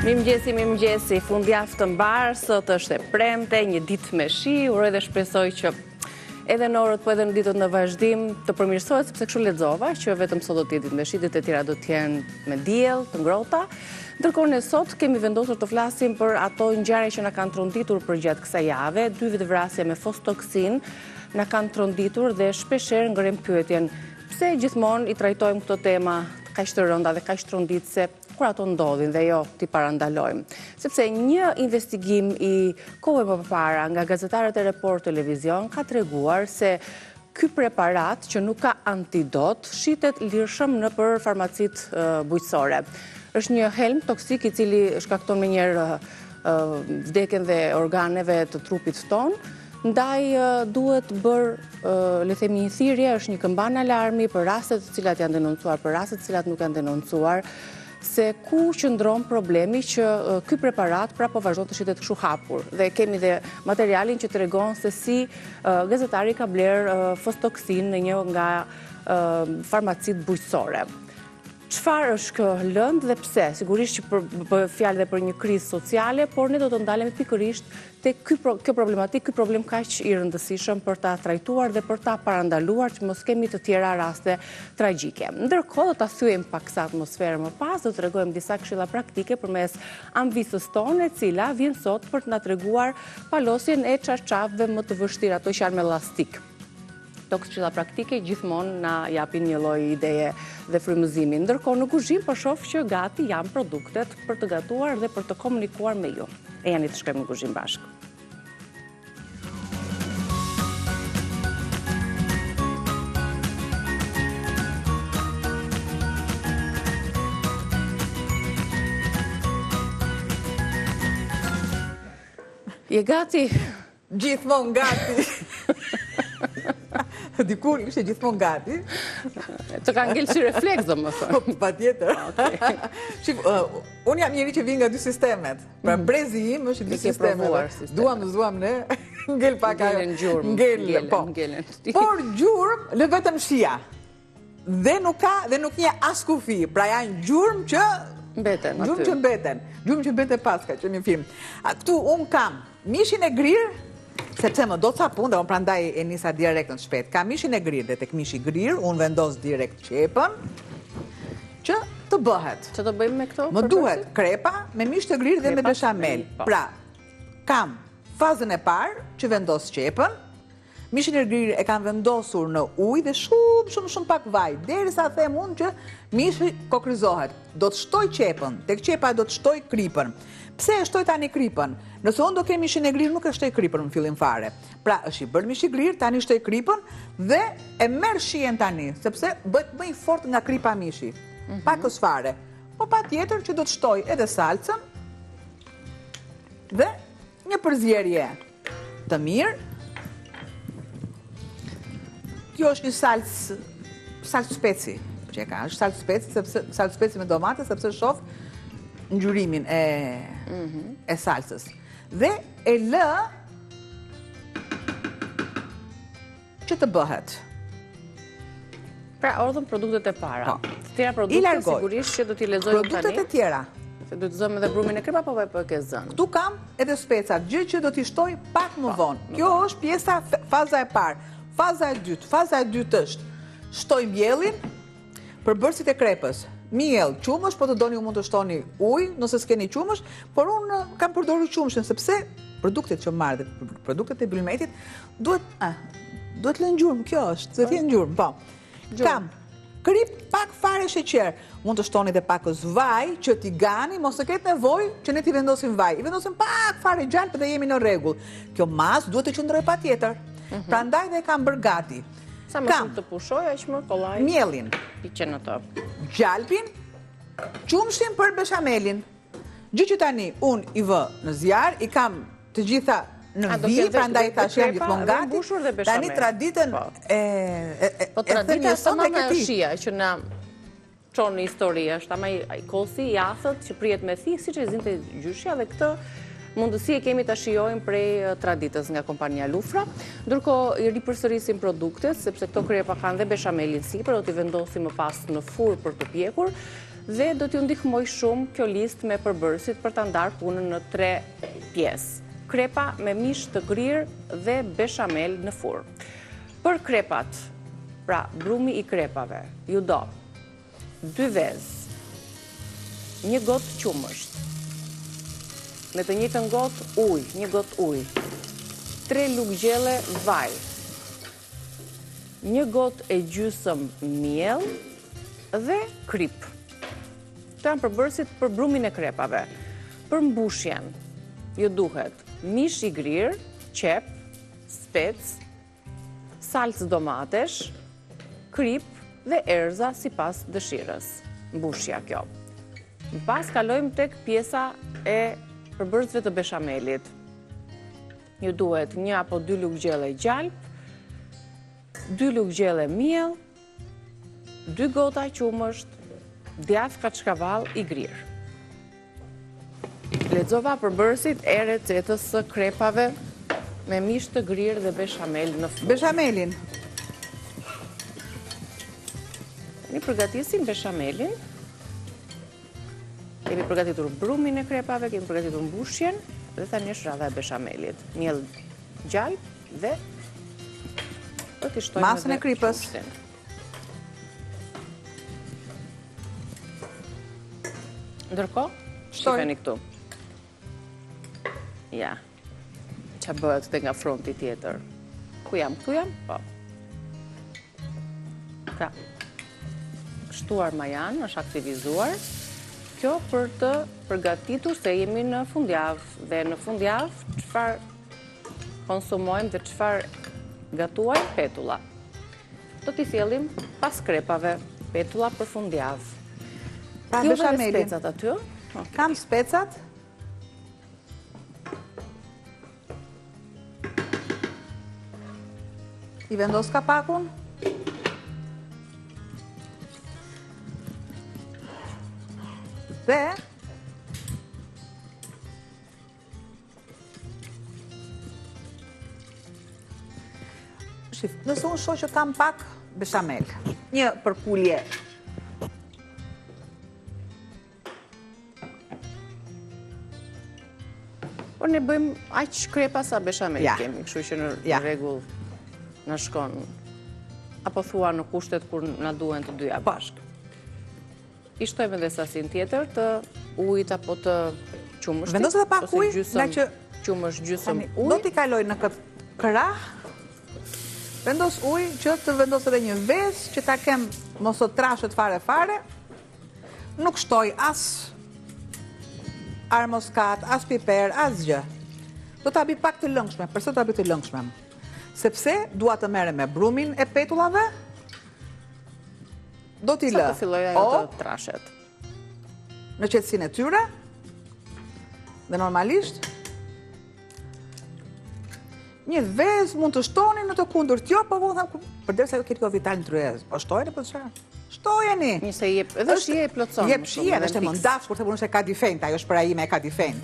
Mirëmëngjesi, fundjavë të mbar, sot është e premte, një ditë me shi, uroj dhe shpresoj që edhe në orët, po edhe në ditët në vazhdim të përmirësohet, sepse kështu lexova që vetëm sot do të jetë ditë me shi, ditët e tjera do të jenë me diell, të ngrohta. Ndërkohë ne sot kemi vendosur të flasim për ato ngjarje që na kanë tronditur përgjatë kësaj jave, 2 vitevrasje me fostoksin na kanë tronditur dhe shpeshherë ngërrim pyetjen pse gjithmonë i trajtojmë këto tema kaq të rënda dhe kaq tronditëse kur ato ndodhin dhe jo t'i parandalojmë. Sepse një investigim i kohëve më parë nga gazetarët e Report Televizion ka treguar se ky preparat që nuk ka antidot shitet lirshëm nëpër farmacitë bujqësore. Është një helm toksik i cili shkakton menjëherë vdekjen dhe organeve të trupit tonë. Ndaj duhet bërë, le themi, një thirrje, është një këmban alarmi për rastet të cilat janë denoncuar, për rastet të cilat nuk janë denoncuar, se ku qëndron problemi që ky preparat pra po vazhdon të shitet kështu hapur. Dhe kemi dhe materialin që tregon se si gazetari ka bler fostoksin në një nga farmacitë bujqësore. Çfarë është kjo lëndë dhe pse? Sigurisht që bëhet fjalë dhe për një krizë sociale, por ne do të ndalemi pikërisht te kjo problematik, ky problem kaq i rëndësishëm për ta trajtuar dhe për ta parandaluar që mos kemi të tjera raste tragjike. Ndërkohë do ta thyejmë pak sa atmosferë më pas, do të tregojmë disa këshilla praktike përmes anvisës tonë, e cila vjen sot për të na treguar palosjen e çarçafëve më të vështirë, ato që janë me llastik. Këto këshilla praktike gjithmonë na japin një lloj ideje dhe frymëzimi. Ndërkohë në kuzhinë po shoh që gati janë produktet për të gatuar dhe për të komunikuar me ju. E jani të shkojmë në kuzhinë bashkë. Je gati? Gjithmonë gati. Dikur ishte gjithmonë gati. Të ka ngel si refleks, domethënë. Patjetër. Shik, unë jam njëri që vjen nga 2 sistemet. Pra brezi im është 2 sistemet. Duam ne ngel pak ajo. Ngelen, po. Por gjurmë lë vetëm shia. Dhe nuk nje as kufi. Pra janë gjurmë që mbeten. Gjurmë që mbeten paska, që një film. Këtu unë kam mishin e grirë, sepse më do të sapun dhe unë prandaj e nisa direkt në shpejt. Ka mishin e grirë dhe tek mishi grirë, unë vendos direkt qepën që të bëhet. Që të bëjmë me këto? Më duhet krepa me mish të grirë dhe me beshamel. Pra, kam fazën e parë që vendos qepën, mishin e grirë e kam vendosur në ujë dhe shumë pak vaj, derisa them unë që mishi kokrizohet. Do të shtoj qepën, tek qepa do të shtoj kripën. Pse e shtoj tani kripën? Nëse unë do kem mishin e grirë, nuk e shtoj kripën në fillim fare. Pra, është i bërë mishi grirë, tani shtoj kripën dhe e merr shijen tani, sepse bëhet më i fortë nga kripa mishi. Pakës fare. Po patjetër që do të shtoj edhe salcën dhe një përzierje të mirë. Kjo është një salcë speci, që e ka, është salcë speci me domate, sepse shoh ngjyrimin e salsës. Dhe e lë që të bëhet. Pra, ordhëm produktet e para. Të tjera produkte sigurisht që do t'i lexojmë tani. Produktet e tjera. Se do të zëmë edhe brumin e krip apo po e ke zënë? Ktu kam edhe specat, gjë që do t'i shtoj pak më vonë. Kjo është pjesa, faza e parë. Faza e dytë është shtoj miellin për bërësit e krepës. Miell, qumësh, po të doni u mund të shtoni ujë, nëse s'keni qumësh, por unë kam përdorur qumëshin, sepse produktet që marr dhe produktet e Bylmetit duhet lënë gjurmë, kjo është, se thjen gjurmë, po. Kam krip, pak fare sheqer. Mund të shtoni dhe pakës vaj që t'i gani, mos të ketë nevojë që ne t'i vendosim vaj. I vendosim pak fare gjalp dhe jemi në rregull. Kjo mas duhet të qëndroj patjetër. Prandaj dhe kam bërë gati. Sa më shumë të pushoj, aq më kollaj. Miellin. Piqen ato. Gjalpin, qumshin për beshamelin. Gjë që tani unë i vë në zjarr, i kam të gjitha në vi, prandaj tash jam gjithmonë gati. Tani traditën po tradita sa më e shija që na çon në histori, është ama ai kosi i athët që prihet me thikë, siç e zinte gjyshja dhe këtë mundësi e kemi ta shijojmë prej traditës nga kompania Lufra. Ndërkohë i ripërsërisim produktet, sepse këto krepa kanë dhe beshamelin sipër, do t'i vendosim më pas në furrë për të pjekur. dhe do t'ju ndihmoj shumë kjo listë me përbërësit për ta ndarë punën në 3 pjesë. Krepa me mish të grirë dhe beshamel në furrë. Për krepat, pra brumi i krepave, ju do 2 vezë, 1 gotë qumësht, me të njëjtën gotë ujë, 1 gotë ujë, 3 lugë gjelle vaj, 1 gotë e gjysëm miell dhe krip. Këto janë përbërësit për brumin e krepave. Për mbushjen, ju duhet mish i grirë, qep, spec, salcë domatesh, krip dhe erza sipas dëshirës. Mbushja kjo. Më pas kalojmë tek pjesa e përbërësve të beshamelit. Ju duhet 1 apo 2 lugë gjelle gjalp, 2 lugë gjelle miell, 2 gota qumësht, djath kaçkavall i grirë. Lexova përbërësit e recetës së krepave me mish të grirë dhe beshamel në furrë. Beshamelin. Ne përgatisim beshamelin. Kemi përgatitur brumin e krepave, kemi përgatitur mbushjen dhe tani është radha e beshamelit. Miell gjalp dhe do t'i shtojmë masën e kripës. Ndërkohë, shifeni këtu. Ja, që bëhet të nga fronti tjetër. Ku jam? Këtu jam? Po. Ka shtuar majan, është aktivizuar. Kjo për të përgatitur se jemi në fundjavë. Dhe në fundjavë, çfarë konsumojmë dhe çfarë gatuajmë? Petulla. Do t'i sjellim pas krepave, petulla për fundjavë. Pra Kjo beshamelin. dhe specat aty? Kam specat. I vendos kapakun. Dhe shif, nëse unë shoh që kam pak beshamel, 1 përpulje Por ne bëjmë aq krepa sa beshamel Ja. kemi, kështu që në Ja. rregull na shkon. Apo thua në kushtet kur na duhen të dyja bashkë. I shtojmë edhe sasin tjetër të ujit apo të qumështit. Vendos edhe pak ose ujë, gjysmë nga që qumësh, gjysmë do ujë. t'i kaloj në këtë krah. Vendos ujë që të vendos edhe 1 vezë që ta kem mos të trashet fare. Nuk shtoj as armoskat, as piper, as gjë. Do ta bëj pak të lëngshme. Përse do ta bëj të lëngshme? Sepse dua të merrem me brumin e petullave. Do t'i lë. Sa të filloj ajo të trashet. Në qetësinë e tyre. Dhe normalisht 1 vezë mund të shtoni në të kundërt. Jo, po vëllai, përderisa ju keni ko vital në tryez. Po shtojeni po çfarë? Shtojeni. Njëse jep, edhe shije e plotson. Jep shije, është e mondafsh, kur të punosh e ka difend, ajo është për ime e ka difend.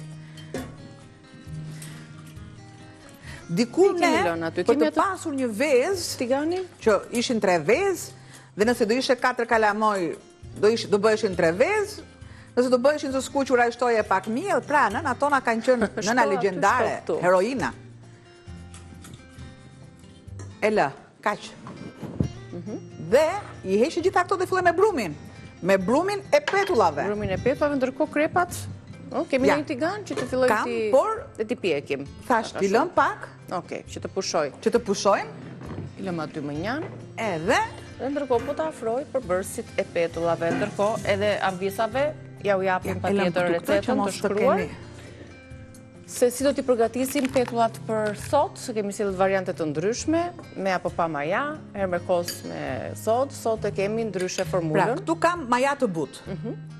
Diku ne, për të pasur 1 vezë, tigani, që ishin 3 vezë, dhe nëse do ishe 4 kalamoj, do bëheshin 3 vezë, nëse do bëheshin të skuqura i shtoje pak miell, pra nëna tona kanë qenë nëna legjendare, heroina. E lë, kaq. Dhe i heshi gjitha këto dhe filloj me brumin. Me brumin e petullave. Brumin e petullave, ndërkohë krepat, kemi një tigan që të fillojmë t'i pjekim. Thash, t'i lëm pak. Okej, që të pushoj. Që të pushojmë. I lëm aty më njanë. Edhe. Dhe ndërkohë po të afroj përbërësit e petullave. Ndërkohë edhe ambisave, ja u japim pa tjetër recetën të shkruar. Se si do t'i përgatisim petullat për sot, se kemi sillet variante të ndryshme, me apo pa maja, herë me kos me sod, sot e kemi ndryshe formulën. Pra, këtu kam maja të butë.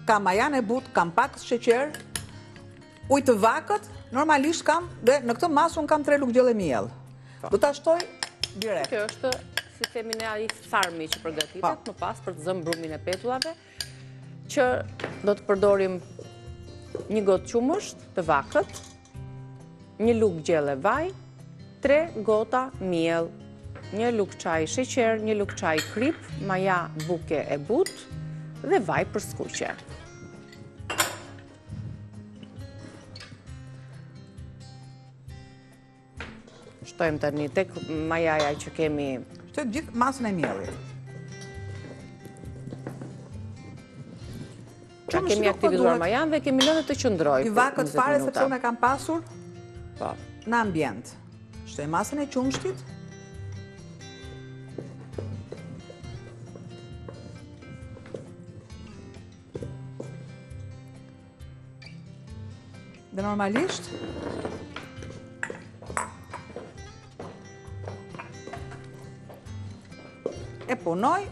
Kam majan e butë, kam pak sheqer, ujë të vakët, normalisht kam, dhe në këtë masë unë kam 3 lugë gjelle miell. Do t'a shtoj direkt. Kjo është si themi ne ai tharmi që përgatitet më pas për të zënë brumin e petullave, që do të përdorim 1 gotë qumësht të vakët, 1 lugë gjelle vaj, 3 gota miell, 1 lugë çaj sheqer, 1 lugë çaj krip, maja buke e butë dhe vaj për skuqe. Shtojmë tani tek majaja që kemi. Shtojmë gjithë masën e miellit. Pra kemi aktivizuar majan dhe kemi lënë të qëndroj. I vakët fare sepse unë e kam pasur në ambient. Shtojmë masën e qumshtit. Dhe normalisht e punoj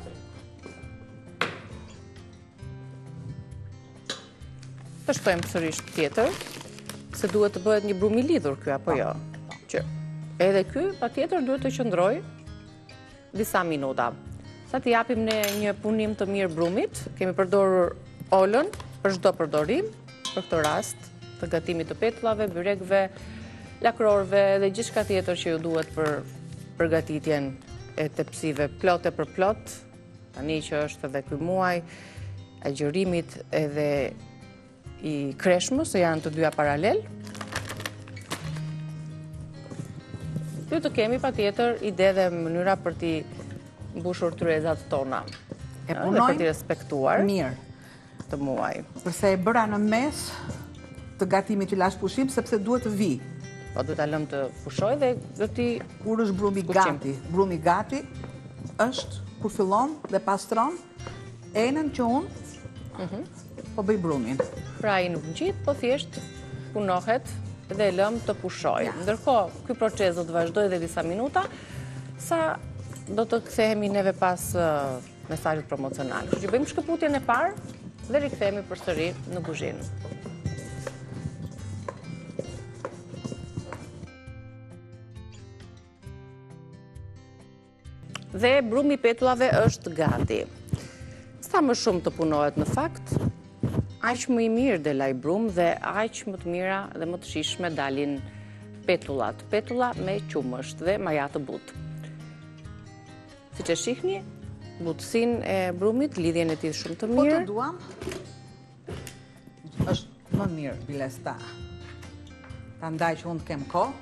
të shtojmë sërish tjetër, se duhet të bëhet një brum i lidhur ky apo jo. Që edhe ky patjetër duhet të qëndroj disa minuta. Sa të japim ne një punim të mirë brumit, kemi përdorur olën për çdo përdorim, për këtë rast të gatimit të petullave, byrekëve, lakrorëve dhe gjithçka tjetër që ju duhet për përgatitjen e tepsive plote për plot, tani që është edhe ky muaj agjërimit edhe i kreshmës, se janë të dyja paralel. Ju të kemi patjetër ide dhe mënyra për t'i mbushur tryezat tona. E Dhe punojmë për t'i respektuar mirë. të muaj. Përse e bëra në mes të gatimit të lash pushim, sepse duhet të vi. Po du ta lëm të fushoj dhe do t'i Kur është brumi Pushim. gati? Brumi gati është kur fillon dhe pastron enën që unë po bëj brumin. pra i nuk ngjit, po thjesht punohet dhe e lëm të pushoj. Ja. Ndërkohë, ky proces do të vazhdojë edhe disa minuta, sa do të kthehemi neve pas mesazhit promocional. Kështu që bëjmë shkëputjen e parë dhe rikthehemi përsëri në kuzhinë. Dhe brumi i petullave është gati. Sa më shumë të punohet në fakt, aq më i mirë del ai brum dhe aq më të mira dhe më të shijshme dalin petullat. Petulla me qumësht dhe maja të butë. Siç e shihni, butësinë e brumit, lidhjen e tij shumë të Po të mirë. duam, është më mirë bilesta. Ta ndaj që unë të kem kohë,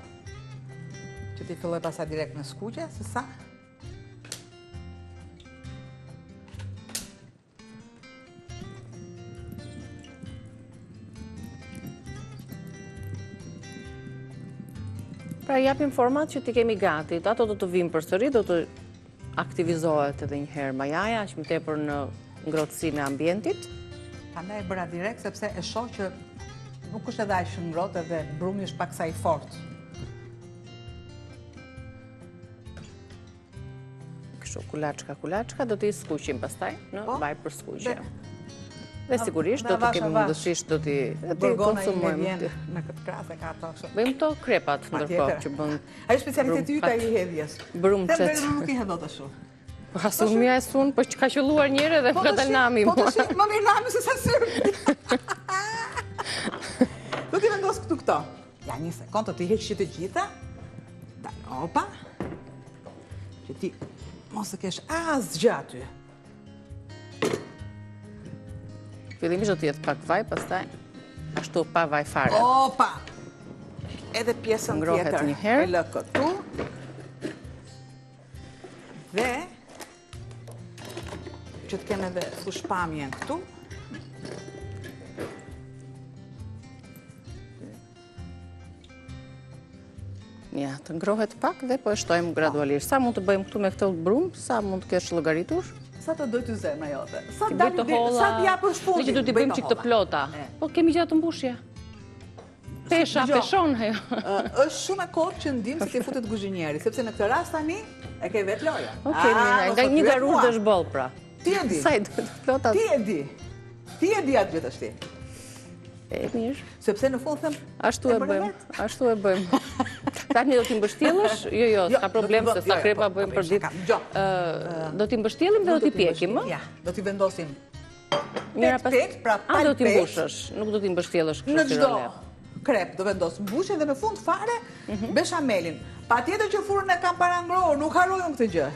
që ti filloj pasa direkt në skuqe, se sa? Pra japim format që ti kemi gati. Ato do të vinë përsëri, do të aktivizohet edhe një herë majaja, aq më tepër në ngrohtësinë e ambientit. Prandaj e bëra direkt, sepse e shoh që nuk është edhe aq ngrohtë dhe brumi është pak sa i fortë. Kështu, kulaçka, do t'i skuqim pastaj në Po, vaj për skuqje. dhe- Dhe sigurisht Na do të vash, kemi na vash. mundësisht do t'i Burgona ime konsumojmë. vjen në këtë krasë ka ato kështu. Bëjmë to krepat ndërkohë që bën Ai specialiteti yt ai i hedhjes. brumçet. Te nuk i hedhot ashtu. Po asun mia e sun, po që ka qelluar njëre dhe më ka dal nami Po mua. të shi, më mirë nami se sa syrë. Do t'i vendos këto. Ja, një sekond, të t'i heqë të gjitha. Opa. Që ti mos të kesh asgjë aty. Fillimisht do të jetë pak vaj, pastaj ashtu pa vaj fare. Opa. Edhe pjesën Ngrohet tjetër. një herë. E lë këtu. Dhe që të kemë edhe fushpamjen këtu. Ja, të ngrohet pak dhe po e shtojmë gradualisht. Sa mund të bëjmë këtu me këtë brum? Sa mund të kesh llogaritur? Sa të doj të zemra jote? Sa Ti të bëj të holla. Sa të japësh fundin? Ne që do t'i bëjmë çik të plota. Po kemi gjatë të mbushje. Pesha, Dgjoj. peshon ajo. Është shumë e kohë që ndim se ti futet guzhinieri, sepse në këtë rast tani e ke vetë loja. Okej, mirë, nga një garur dësh boll pra. Ti e di. Sa i duhet plota? Ti e di. Ti e di atë vetë ashti. E mirë. Sepse në fund them Ashtu e bëre bëjmë. vetë. Ashtu e bëjmë. Tani do t'i mbështjellësh? Jo, ka problem se sa krepa bëjmë për ditë. Do t'i mbështjellim dhe do t'i pjekim, ë? Ja, do t'i vendosim. Mira pas. Tek, pra A do t'i palpet. mbushësh, nuk do t'i mbështjellësh kështu Në si çdo role. krep do vendos mbushin dhe në fund fare beshamelin. Patjetër që furrën e kam parangrohur, nuk haroj unë këtë gjë.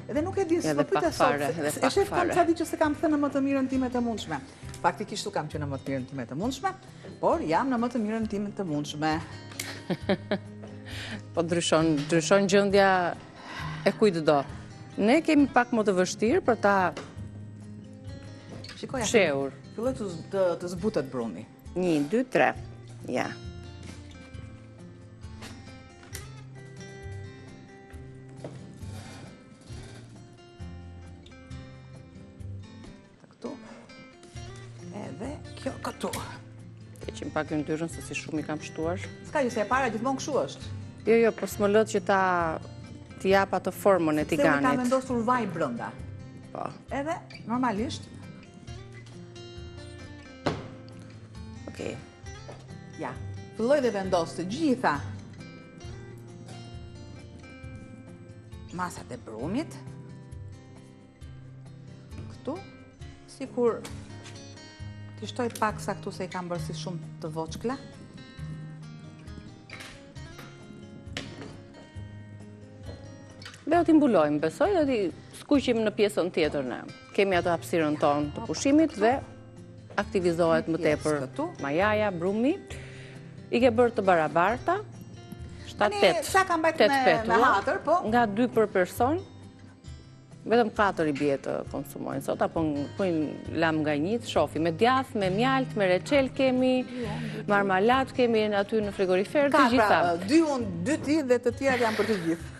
Edhe nuk e di se Edhe po pyeta pak fare, sot. edhe E pak shef kam fare. sa di që se kam thënë në më të mirën time të mundshme. Faktikisht u kam që në më të mirën time të mundshme, por jam në më të mirën time të mundshme. Po ndryshon gjendja e kujtdo. Ne kemi pak më të vështirë për ta fshehur. Filloj të zbutet brumi. 1, 2, 3. Ja. Këtu. Edhe kjo këtu. Keqim pak yndyrën se si shumë i kam shtuar. S'ka gjë se e para gjithmonë kështu është. Jo, po s'më lët që t'i jap atë formën e tiganit. Se unë kam vendosur vaj brenda. Po. Edhe, normalisht. Okej. Ja, filloj dhe vendos të gjitha masat e brumit. Këtu, sikur t'i shtoj pak sa këtu se i kam bërë si shumë të voçkla. Dhe o t'i mbulojmë, besoj, dhe t'i skuqim në pjesën tjetër ne. Kemi atë hapësirën tonë të pushimit dhe aktivizohet më tepër majaja, brumi. I ke bërë të barabarta, 7-8. Sa kam bajtë me hatër, po? Nga 2 për person, vetëm 4 i bie të konsumojnë sot, apo pojnë lam nga njët, shofi, me djath, me mjalt, me reçel kemi, marmalat kemi aty në frigorifer, të gjitha. 2 unë, 2 ti dhe të tjerë janë për të gjithë.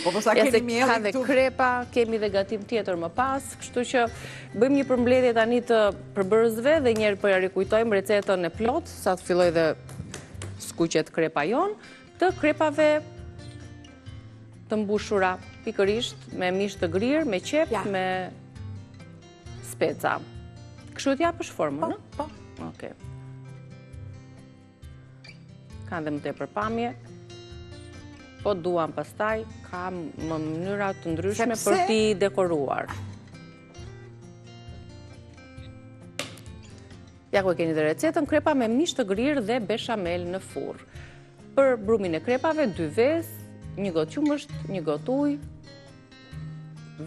Po përsa keni mjeli Ka dhe krepa, kemi dhe gatim tjetër më pas, kështu që bëjmë një përmbledhje tani të përbërësve dhe njerë për ja rikujtojmë recetën e plot, sa të filloj dhe skuqet krepa jon, të krepave të mbushura pikërisht me mish të grirë, me qep, me speca. Kështu t'japësh formën, në? Po. Okej. Kanë dhe më tepër pamje. Po duam pastaj, ka më mënyra të ndryshme për t'i dekoruar. Ja ku e keni dhe recetën, krepa me mish të grirë dhe beshamel në furr. Për brumin e krepave, 2 vezë, 1 gotë qumësht, 1 gotë ujë,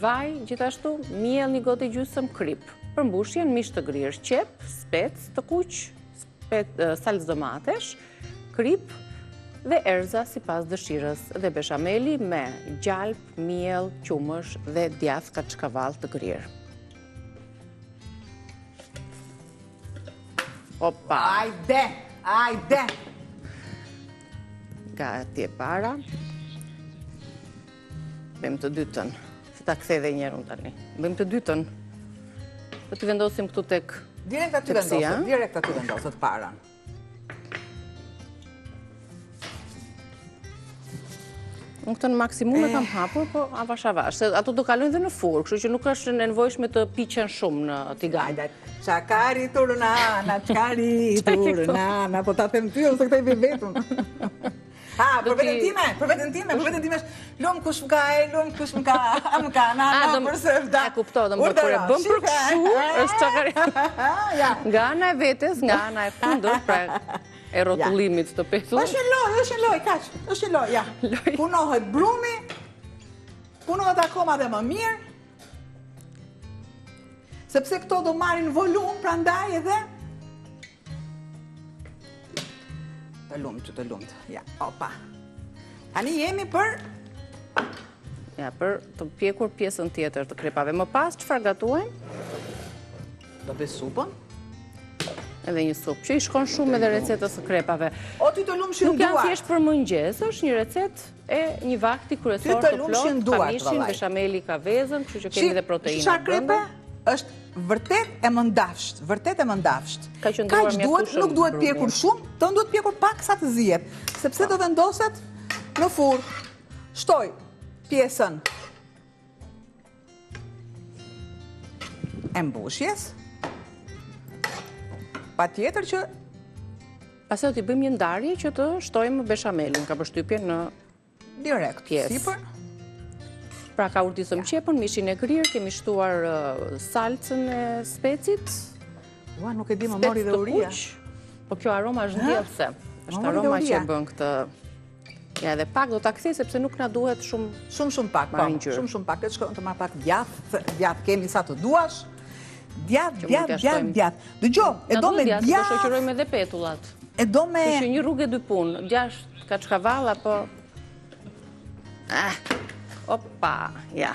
vaj, gjithashtu, miell 1 gotë e gjysmë, krip. Për mbushjen, mish të grirë, qep, spec të kuq, salcë domatesh, krip, dhe erza si pas dëshirës dhe beshameli me gjalp, miell, qumësh dhe djath kaçkavall të grirë. Opa! Ajde! Gati e para. Bëjmë të dytën. Se ta kthej dhe njerën tani. Bëjmë të dytën. Do t'i vendosim këtu tek direkt aty vendoset para. Unë këtë në maksimum e kam hapur, po avash. Se ato do kalojnë dhe në furrë, kështu që nuk është e nevojshme të piqen shumë në tigan. Çakari turnana, po ta them ty ose këtë i vetëm. Për veten time, lum kush më ka, E kuptoj, do më kur e bëm për kështu, është çakari. Nga ana e vetes, nga ana e kundër, pra e rrotullimit të petur. është një loj, kaq, është një loj, ja. Punohet brumi, punohet akoma dhe më mirë, sepse këto do marrin volum, prandaj edhe të lumt, ja, opa. Tani jemi për të pjekur pjesën tjetër të krepave. Më pas, çfarë gatuajmë? Do bëj supën. Edhe një supë, që i shkon shumë edhe recetës së krepave. O ty të lumshin duart. Nuk janë thjesht për mëngjes, është një recet e një vakti kryesor të plot, ka mishin, beshameli ka vezën, kështu që kemi dhe proteina. Çfarë krepe është vërtet e mëndafsht. Kaq duhet, nuk duhet pjekur shumë, të duhet pjekur pak sa të zihet, sepse do vendoset në furrë. Shtoj pjesën e mbushjes. Pa tjetër që... Pase do t'i bëjmë një ndarje që të shtojmë beshamelin, ka përshtypje në direkt pjesë. Pra ka urtisëm qepën, mishin e grirë, kemi shtuar salcën e specit. Ua, nuk e di më mori dhe uria. Po kjo aroma është ndjellëse. është aroma që bën këtë... Ja, edhe pak do t'a kthej sepse nuk na duhet shumë... Shumë pak, po. Shumë pak. Të shkojmë të marr pak djath kemi sa të duash. Djath. Dëgjoj, e do me djath. Do shoqërojmë edhe petullat. E do me... Kështë një rrugë e dy punë, 6 kaçkavalla, po... Opa, ja.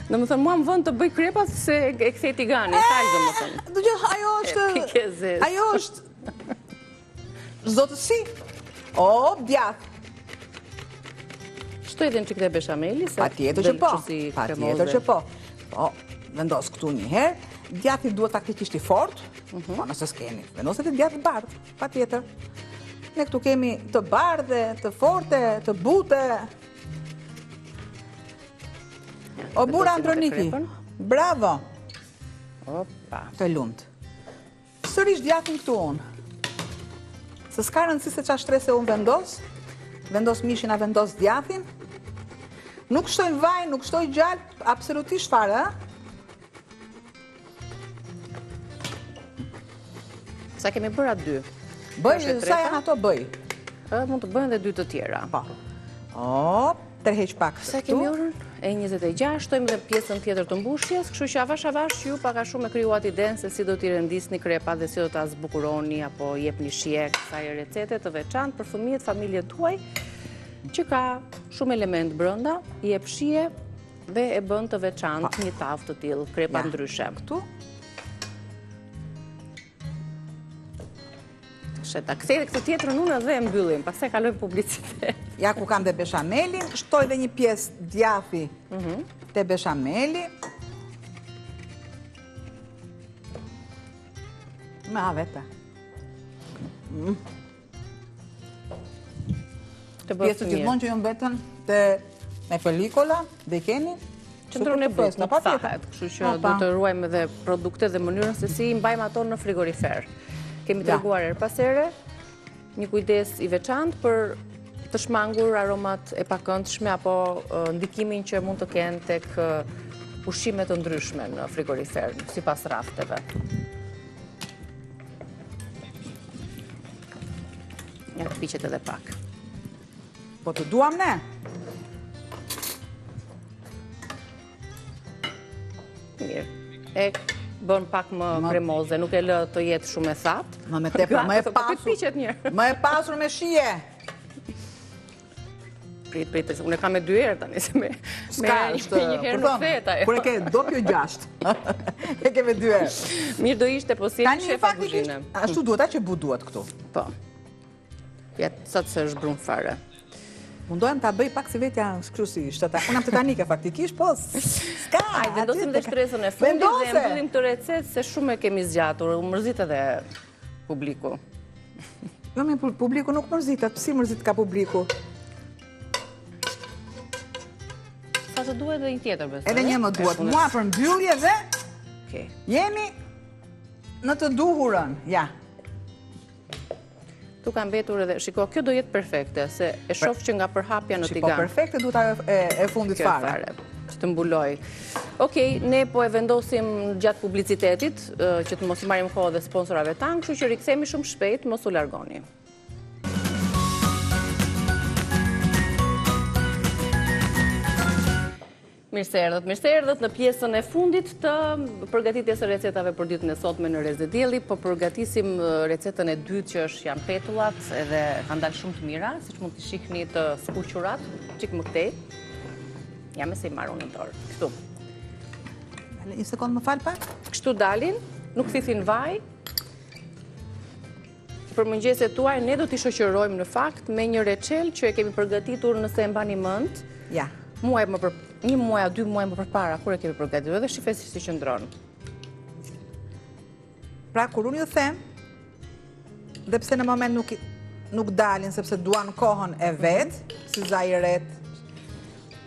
Në më thënë, mua më vënd të bëj krepat se e kthej tigani, falë dhe më thënë. Ajo është... Zotësi. O, djath. Shtoj dhe në që këtë beshameli? Pa tjetër që po. Pa tjetër që po. Po, vendos këtu një herë. Djathi duhet faktikisht i fort. Po, nëse s'keni. Vendoset i djath bardh. Pa tjetër. Ne këtu kemi të bardhe, të forte, të bute. O, bura Androniki. Bravo. Opa. Të lumt. Sërish djathin këtu unë. Se s'ka rëndësi se qa shtrese unë vendos mishin a vendos djathin. Nuk shtoj vaj, nuk shtoj gjallë, absolutisht fare, Sa kemi bërë atë 2? Bëj, sa janë ato bëj? Mund të bëjnë dhe 2 të tjera. Po. O, tërheq pak Sa kemi orën? E 26, shtojmë dhe pjesën tjetër të mbushjes, kështu që avash ju paka shumë e kryuat idenë se si do t'i rendisni krepat dhe si do t'a zbukuroni apo jep një shjek kësaj recete të veçantë për fëmijët, familjet tuaj, që ka shumë element brënda, jep shije dhe e bën të veçantë një tavë të tillë, krepa ndryshe. Këtu? Sheta, kthej këtë tjetrën unë dhe e mbyllim, pastaj kalojmë publicitet. Ja ku kam dhe beshamelin, shtoj dhe një pjesë djathi te beshameli. Ma vete. Pjesët gjithmonë që jënë vetën me pelikola dhe keni. Qëndron e bëtë, nuk thahet, kështu që do të ruajmë dhe produkte dhe mënyrën se si i mbajmë ato në frigorifer. Kemi të reguar erë pasere, një kujdes i veçantë për të shmangur aromat e pakëndshme apo ndikimin që mund të kenë tek ushqimet të ndryshme në frigorifer, sipas rafteve. Ja të piqet edhe pak. Po të duam ne? Mirë. E bën pak më kremoze, nuk e lë të jetë shumë e thatë. Më e pasur me shije. Prit, unë e kam me 2 herë tani, se me një herë nuk theta. Kur e ke doppio 6, e ke me 2 herë. Mirë do ishte, po si e shefa kuzhine. Ashtu duhet, a që bu duhet këtu. Po. Ja, sa të se është brunë fare. Mundohem ta bëj pak si vetja shkru si shtata. Unë am të tanike faktikisht, po s'ka. Aj, vendosim dhe shtresën e fundit dhe mbyllim të recetë se shumë e kemi zgjatur. U mërzit edhe publiku. Jo, me publiku nuk mërzitet. Si mërzit ka publiku? Sa të duhet dhe një tjetër, besoj. Edhe një më duhet. Mua për mbyllje dhe jemi në të duhurën. Ja. Tu ka mbetur edhe, shiko, kjo do jetë perfekte, se e shof që nga përhapja në tigan. Shiko, perfekte duhet e fundit fare. Që të mbuloj. Okej, ne po e vendosim gjatë publicitetit, që të mos i marim kohë dhe sponsorave tanë, kështu që rikthemi shumë shpejt, mos u largoni. Mirë se erdhët në pjesën e fundit të përgatitjes së recetave për ditën e sotme në Rrezë Dielli, po përgatisim recetën e dytë që është janë petullat, edhe kanë dalë shumë të mira, siç mund të shihni të skuqurat, çik më këtej. Jam se i marrë unë dorë. Kështu. Një sekond më fal pak. Kështu dalin, nuk thithin vaj. Për mëngjeset tuaj ne do t'i shoqërojmë në fakt me një reçel që e kemi përgatitur nëse e mbani mend. Ja. Një muaj a 2 muaj më përpara, kur e kemi përgatitur, edhe shifes si qëndron. Pra, kur unë ju them, dhe pse në moment nuk dalin, sepse duan kohën e vetë, si zajiret,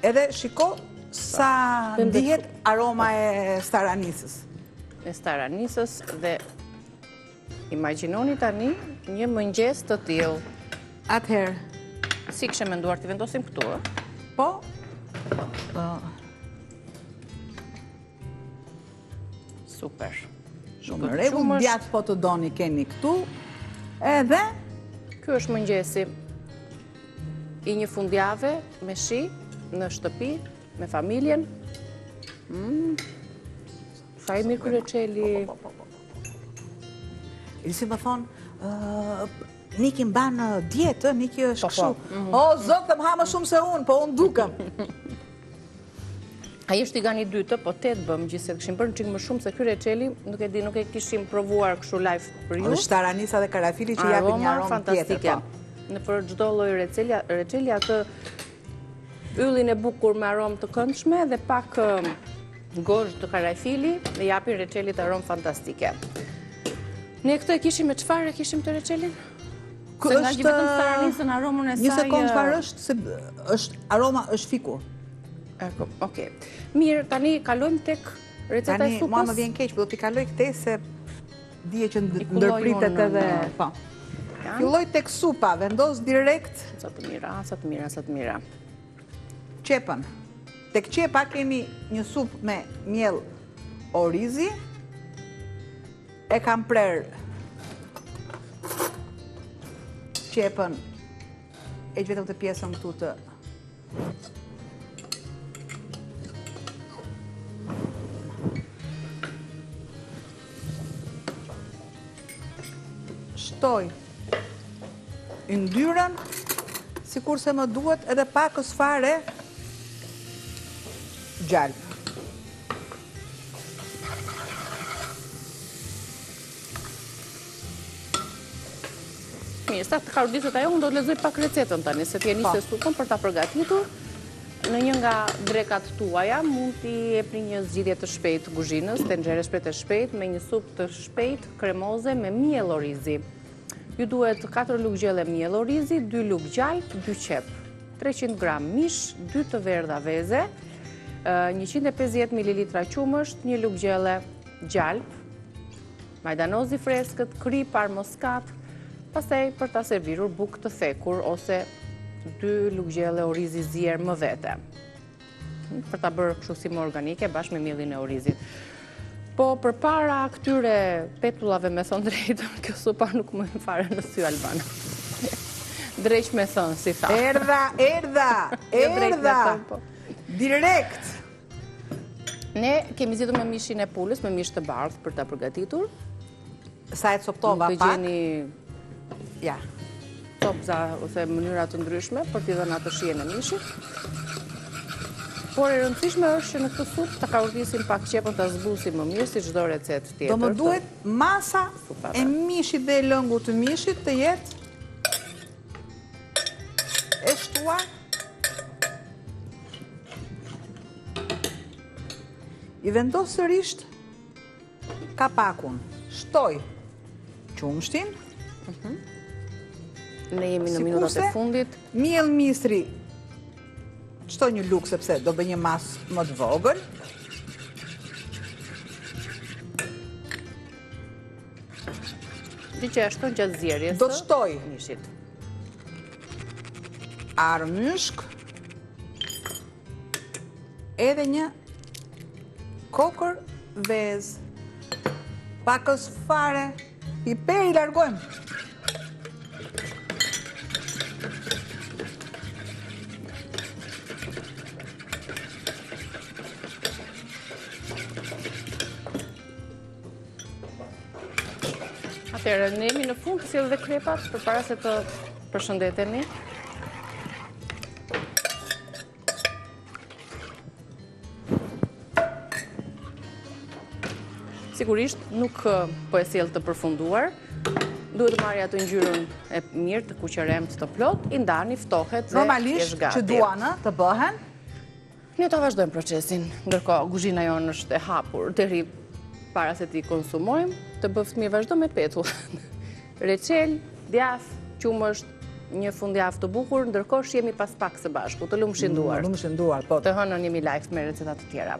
edhe shiko sa ndihet aroma e staranisës. E staranisës dhe imagjinoni tani një mëngjes të tillë. Atëherë. Si kështë menduar t'i vendosim këtu, Po. Super. Shumë në rregull, djatë po të doni keni këtu. Edhe? Ky është mëngjesi i një fundjave me shi, në shtëpi, me familjen. Sa i mirë kërë qeli. I si më thonë, Niki mban dietë, Niki është kështu. O, zotë, më ha më shumë se unë, po unë dukëm. Ai është tigani i dytë, po 8 bëm gjithsesi kishim bërë çik më shumë se ky reçeli, nuk e di, nuk e kishim provuar kështu live për ju. Është taranisa dhe karafili që japin një aromë tjetër. Në për çdo lloj reçeli atë yllin e bukur me aromë të këndshme dhe pak gozhë të karafili dhe japin reçelit aromë fantastike. Ne këtë e kishim me çfarë e kishim të reçelin? Se nga gjithë vetëm taranisën aromën e saj. Një sekond çfarë është, se është aroma është fikur. Okej. Mirë, tani kalojmë tek receta e supës. Tani mua më vjen keq, po do t'i kaloj këtë se dije që ndërpritet edhe. Po. Filloj tek supa, vendos direkt. Sa të mira. Qepën. Tek qepa kemi një supë me miell orizi. E kam prerë qepën. E që vetëm të pjesën këtu të shtoj yndyrën, sikur se më duhet edhe pakës fare gjalp. Mirë, sa të karudisët ajo, unë do të lexoj pak recetën tani, se t'je nisë supën për ta përgatitur. Në një nga drekat tuaja, mund t'i jepni një zgjidhje të shpejtë kuzhinës, tenxhere shpejt e shpejt, me një supë të shpejt, kremoze, me miell orizi. Ju duhet 4 lugë gjelle miell orizi, 2 lugë gjalp, 2 qep, 300 gram mish, 2 të verdha veze, 150 ml qumësht, 1 lugë gjelle gjalp, majdanozi freskët, kri, par moskat, pastaj për ta servirur bukë të thekur ose 2 lugë gjelle orizi zier më vete. Për ta bërë kështu si më organike bashkë me miellin e orizit. Po përpara këtyre petullave me thënë drejtën, kjo supa nuk më fare në sy Albana. Dreq me thënë, si tha. Erdha! Direkt! Ne kemi zgjedhur me mishin e pulës, me mish të bardhë për ta përgatitur. Sa e coptova pak. Të gjeni ja, copza ose mënyra të ndryshme për t'i dhënë atë shijen e mishit. Por e rëndësishme është që në këtë supë ta karodisim pak qepën, ta zbusim më mirë si çdo recetë tjetër. Do më duhet masa e mishit dhe e lëngut të mishit të jetë e shtuar. I vendos sërish kapakun. Shtoj qumshtin. Ne jemi në minutat e fundit. Miell misri shtoj një lugë sepse do bëj një masë më të vogël. Dhe që e shton gjatë zjerjes. Do të shtoj mishit. Armyshk. Edhe një kokër vezë. Pakës fare. Piper i largojmë. Atëherë, ne jemi në fund të sjellë dhe krepat përpara se të përshëndetemi. Sigurisht nuk po e sjell të përfunduar. Duhet të marrë atë ngjyrën e mirë të kuqeremt të plot, i ndani, ftohet dhe normalisht që duan të bëhen. Ne ta vazhdojmë procesin, ndërkohë kuzhina jonë është e hapur deri para se t'i konsumojmë, të bëft mirë vazhdo me petull. Reçel, djath, qumësht, një fundjavë të bukur, ndërkohë shihemi pas pak së bashku, të lumshin duart. Lumshin duart, po. Të hënën jemi live me recetat të tjera.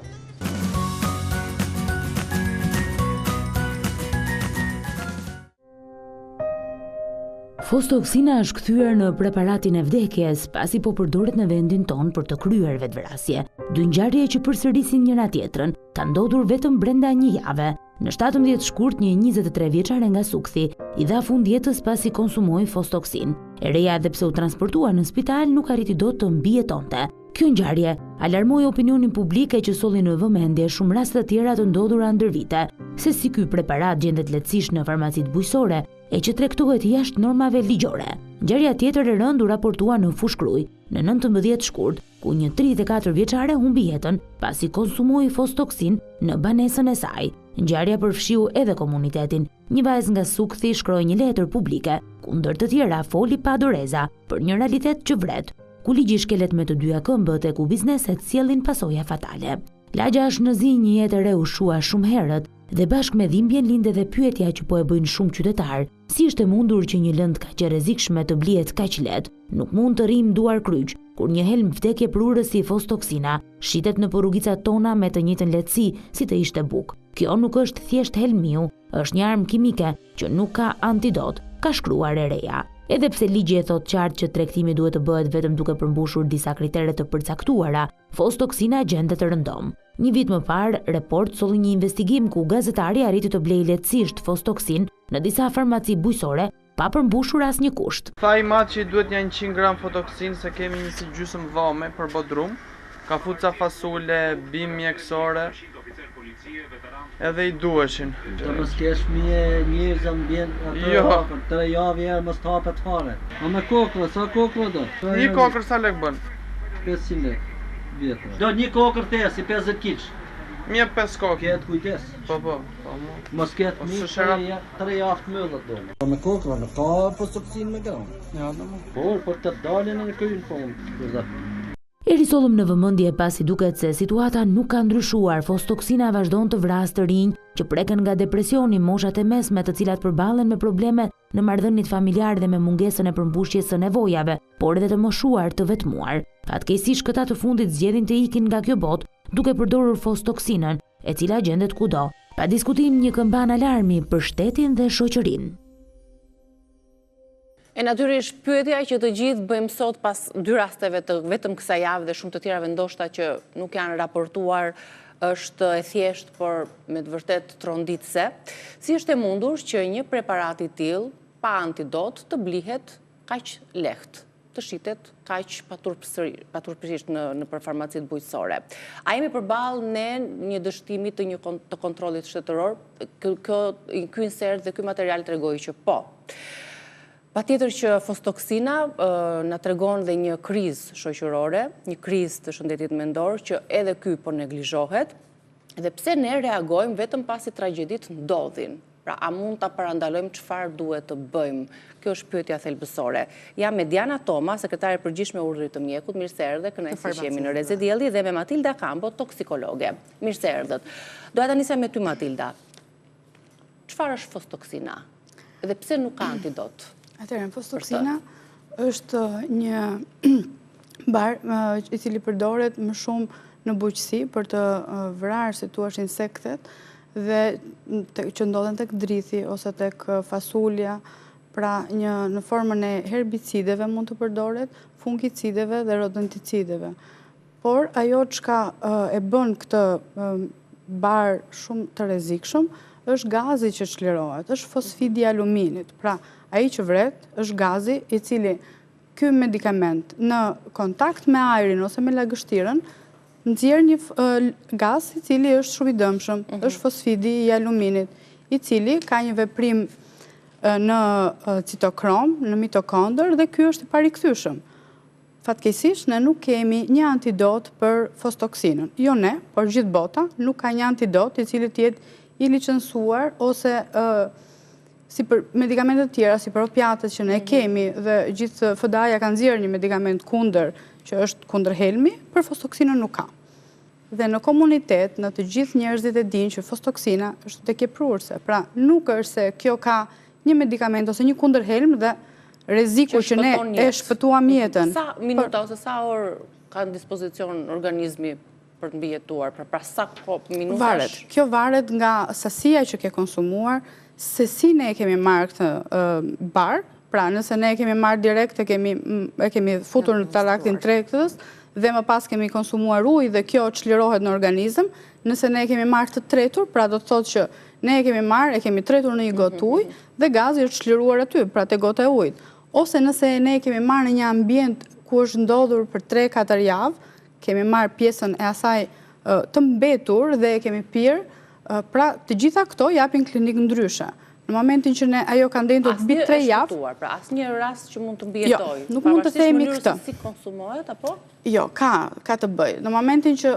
Fostoksina është kthyer në preparatin e vdekjes, pasi po përdoret në vendin ton për të kryer vetvrasje. Dy ngjarje që përsërisin njëra tjetrën kanë ndodhur vetëm brenda një jave. Në 17 shkurt, një 23 vjeçare nga Sukthi i dha fund jetës pasi konsumoi fostoksin. E reja edhe pse u transportua në spital nuk arriti dot të mbijetonte. Kjo ngjarje alarmoi opinionin publik e që solli në vëmendje shumë raste të tjera të ndodhura ndër vite, se si ky preparat gjendet lehtësisht në farmacitë bujqësore e që tregtohet jashtë normave ligjore. Ngjarja tjetër e rënd u raportua në Fushkruj në 19 shkurt, ku një 34 vjeçare humbi jetën pasi konsumoi fostoksin në banesën e saj. Ngjarja përfshiu edhe komunitetin. Një vajzë nga Sukthi shkroi një letër publike, ku ndër të tjera foli pa doreza për një realitet që vret, ku ligji shkelet me të dyja këmbët e ku bizneset sjellin pasoja fatale. Lagja është në zi, një jetë e re u shua shumë herët dhe bashkë me dhimbjen linde dhe pyetja që po e bëjnë shumë qytetar, si është e mundur që një lëndë kaq e rrezikshme të blihet kaq lehtë? Nuk mund të rrim duar kryq, kur një helm vdekje prurës si fostoksina shitet në rrugicat tona me të njëjtën lehtësi si të ishte buk. Kjo nuk është thjesht helmiu, është një armë kimike që nuk ka antidot, ka shkruar e reja. Edhe pse ligji e thot qartë që tregtimi duhet të bëhet vetëm duke përmbushur disa kritere të përcaktuara, fostoksina gjendet rëndom. Një vit më parë, Report solli një investigim ku gazetari arriti të blejë lehtësisht fostoksin në disa farmaci bujqësore pa përmbushur asnjë kusht. Tha i matë që i duhet një 100 gram fotoksin se kemi një si gjysmë vome për bodrum, kafuca fasule, bim mjekësore, edhe i duheshin. Të mos kesh njerëz ambient atë Jo. për 3 javë herë mos të hapet fare. A me kokra, sa kokra do? Një kokër sa lek bën? 500 lek vjetra. Do një kokër të si 50 kg. Mje 5 kokë. Ketë kujdes. Po. Mos ketë Ose një shera- 3 javë mëllat do. Po me kokra, nuk ka fostoksin me gram. Ja, domo. Por të dalin në kryin fond. E risollëm në vëmendje pasi duket se situata nuk ka ndryshuar. Fostoksina vazhdon të vrasë të rinj që preken nga depresioni, moshat e mesme të cilat përballen me probleme në marrëdhëniet familjare dhe me mungesën e përmbushjes së nevojave, por edhe të moshuar të vetmuar. Fatkeqësisht këta të fundit zgjedhin të ikin nga kjo botë duke përdorur fostoksinën, e cila gjendet kudo. Pa diskutim një këmban alarmi për shtetin dhe shoqërinë. E natyrisht pyetja që të gjithë bëjmë sot pas 2 rasteve të vetëm kësaj javë dhe shumë të tjerave ndoshta që nuk janë raportuar, është e thjeshtë, por me të vërtet tronditëse. Si është e mundur që një preparat i tillë pa antidot të blihet kaq lehtë, të shitet kaq paturpërisht në farmacitë bujqësore? A jemi përballë ne një dështimi të kontrollit shtetëror? Ky insert dhe ky material tregoi që po. Patjetër që fostoksina na tregon dhe një krizë shoqërore, një krizë të shëndetit mendor që edhe ky po neglizhohet, dhe pse ne reagojmë vetëm pasi tragjeditë ndodhin. Pra, a mund ta parandalojmë çfarë duhet të bëjmë? Kjo është pyetja thelbësore. Jam me Diana Toma, sekretare përgjithshme e Urdhrit të Mjekut. Mirë se erdhe, kënaqësi që jemi në Reze Dielli, dhe me Matilda Kambo, toksikologe. Mirë se erdhët. Doja ta nisem me ty, Matilda. Çfarë është fostoksina? Dhe pse nuk ka antidot? Atëherë, fostoksina është një bar i cili përdoret më shumë në bujqësi për të vrarë, si thua, insektet dhe që ndodhen tek drithi ose tek fasulja, pra në formën e herbicideve mund të përdoret, fungicideve dhe rodenticideve. Por ajo çka e bën këtë bar shumë të rrezikshëm është gazi që çlirohet, është fosfidi i aluminit. Pra, ai që vret është gazi i cili ky medikament në kontakt me ajrin ose me lagështirën nxjerr një gaz i cili është shumë i dëmshëm, është fosfidi i aluminit, i cili ka një veprim në citokrom, në mitokondër, dhe ky është i parikthyer. Fatkeqësisht ne nuk kemi një antidot për fostoksinën. Jo ne, por gjithë bota nuk ka një antidot i cili të jetë i licencuar ose si për medikamentet tjera, si për opiatet që ne kemi, dhe gjithë FDA-ja kanë nxjerrë një medikament kundër, që është kundër helmi, për fostoksinën nuk ka. Dhe në komunitet, në të gjithë njerëzit e dinë që fostoksina është vdekjeprurëse. Pra, nuk është se kjo ka një medikament ose një kundër helm dhe rreziku që ne e shpëtuam jetën. Sa minuta ose sa orë ka në dispozicion organizmi për të mbijetuar? Pra sa minutash? Varet. Kjo varet nga sasia që ke konsumuar, se si ne kemi marrë këtë bar, pra nëse ne kemi marrë direkt, e kemi futur në taraktin tregtës, dhe më pas kemi konsumuar ujë dhe kjo çlirohet në organizëm, nëse ne kemi marrë të tretur, pra do të thotë që ne e kemi tretur në një gotë ujë dhe gazi është çliruar aty, pra te gota e ujit. Ose nëse ne kemi marrë në një ambient ku është ndodhur për 3-4 javë, kemi marrë pjesën e asaj të mbetur dhe e kemi pirë, pra të gjitha këto japin klinikë ndryshe. Në momentin që ajo ka ndendur të bitë 3 javë... Pra asnjë rast që mund të mbijetoj? Jo, nuk mund të themi këtë. Pavarësisht mënyrës se si konsumohet, apo? Jo, ka të bëj. Në momentin që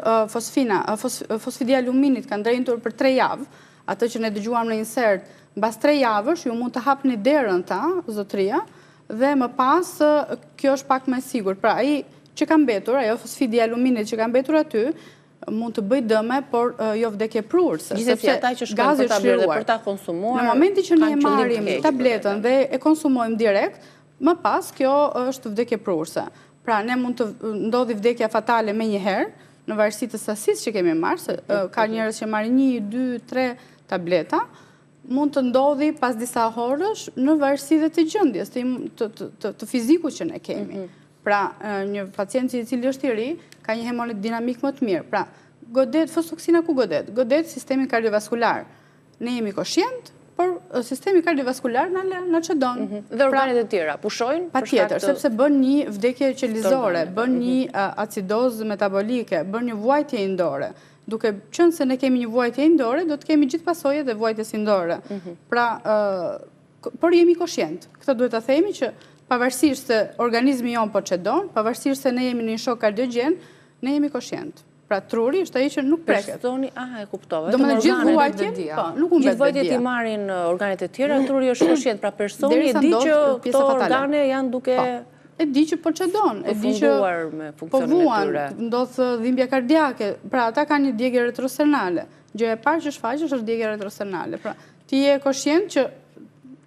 fosfidialuminit ka ndendur për 3 javë, atë që ne dëgjuam në insert, mbas 3 javësh, ju mund të hapni derën ta, zotëria, dhe më pas, kjo është pak më sigur. Pra, ai që ka mbetur, ajo fosfidialuminit që ka mbetur aty, mund të bëj dëme, por jo vdekje prurëse. Gjithsesi ata që shkojnë për ta blerë dhe për ta konsumuar. Në momentin që ne marrim tabletën dhe e konsumojmë direkt, më pas kjo është vdekje prurëse. Pra ne mund të ndodhi vdekja fatale me njëherë, në varësi të sasisë që kemi marrë, se ka njerëz që marrin 1, 2, 3 tableta, mund të ndodhi pas disa orësh në varësi dhe të gjendjes, të fizikut që ne kemi. Pra, një pacient i cili është i ri, ka një hemodinamik më të mirë. Pra, godet, fosfoksina ku godet? Godet sistemi kardiovaskular. Ne jemi koshient, por sistemi kardiovaskular në çdon. Dhe organet e tjera, pushojnë? Patjetër, sepse bën një vdekje qelizore, bën një acidozë metabolike, bën një vuajtje indore. Duke qenë se ne kemi një vuajtje indore, do të kemi gjithë pasojat e vuajtjes indore. Pra, por jemi koshient. Këtë duhet ta themi që pavarësisht se organizmi jonë po çedon, pavarësisht se ne jemi në një shok kardiogjen, ne jemi koshient. Pra truri është ai që nuk preket. E kuptova. Do të thotë gjithë vuajtje, po, nuk humbet vetia. Gjithë vuajtjet i marrin organet e tjera, truri është koshient, pra personi e di që këto organe janë duke e di që po çedon, e di që po vuan, ndodh dhimbje kardiake. Pra ata kanë një djegje retrosternale. Gjëja e parë që shfaqesh është djegja retrosternale. Pra ti je koshient që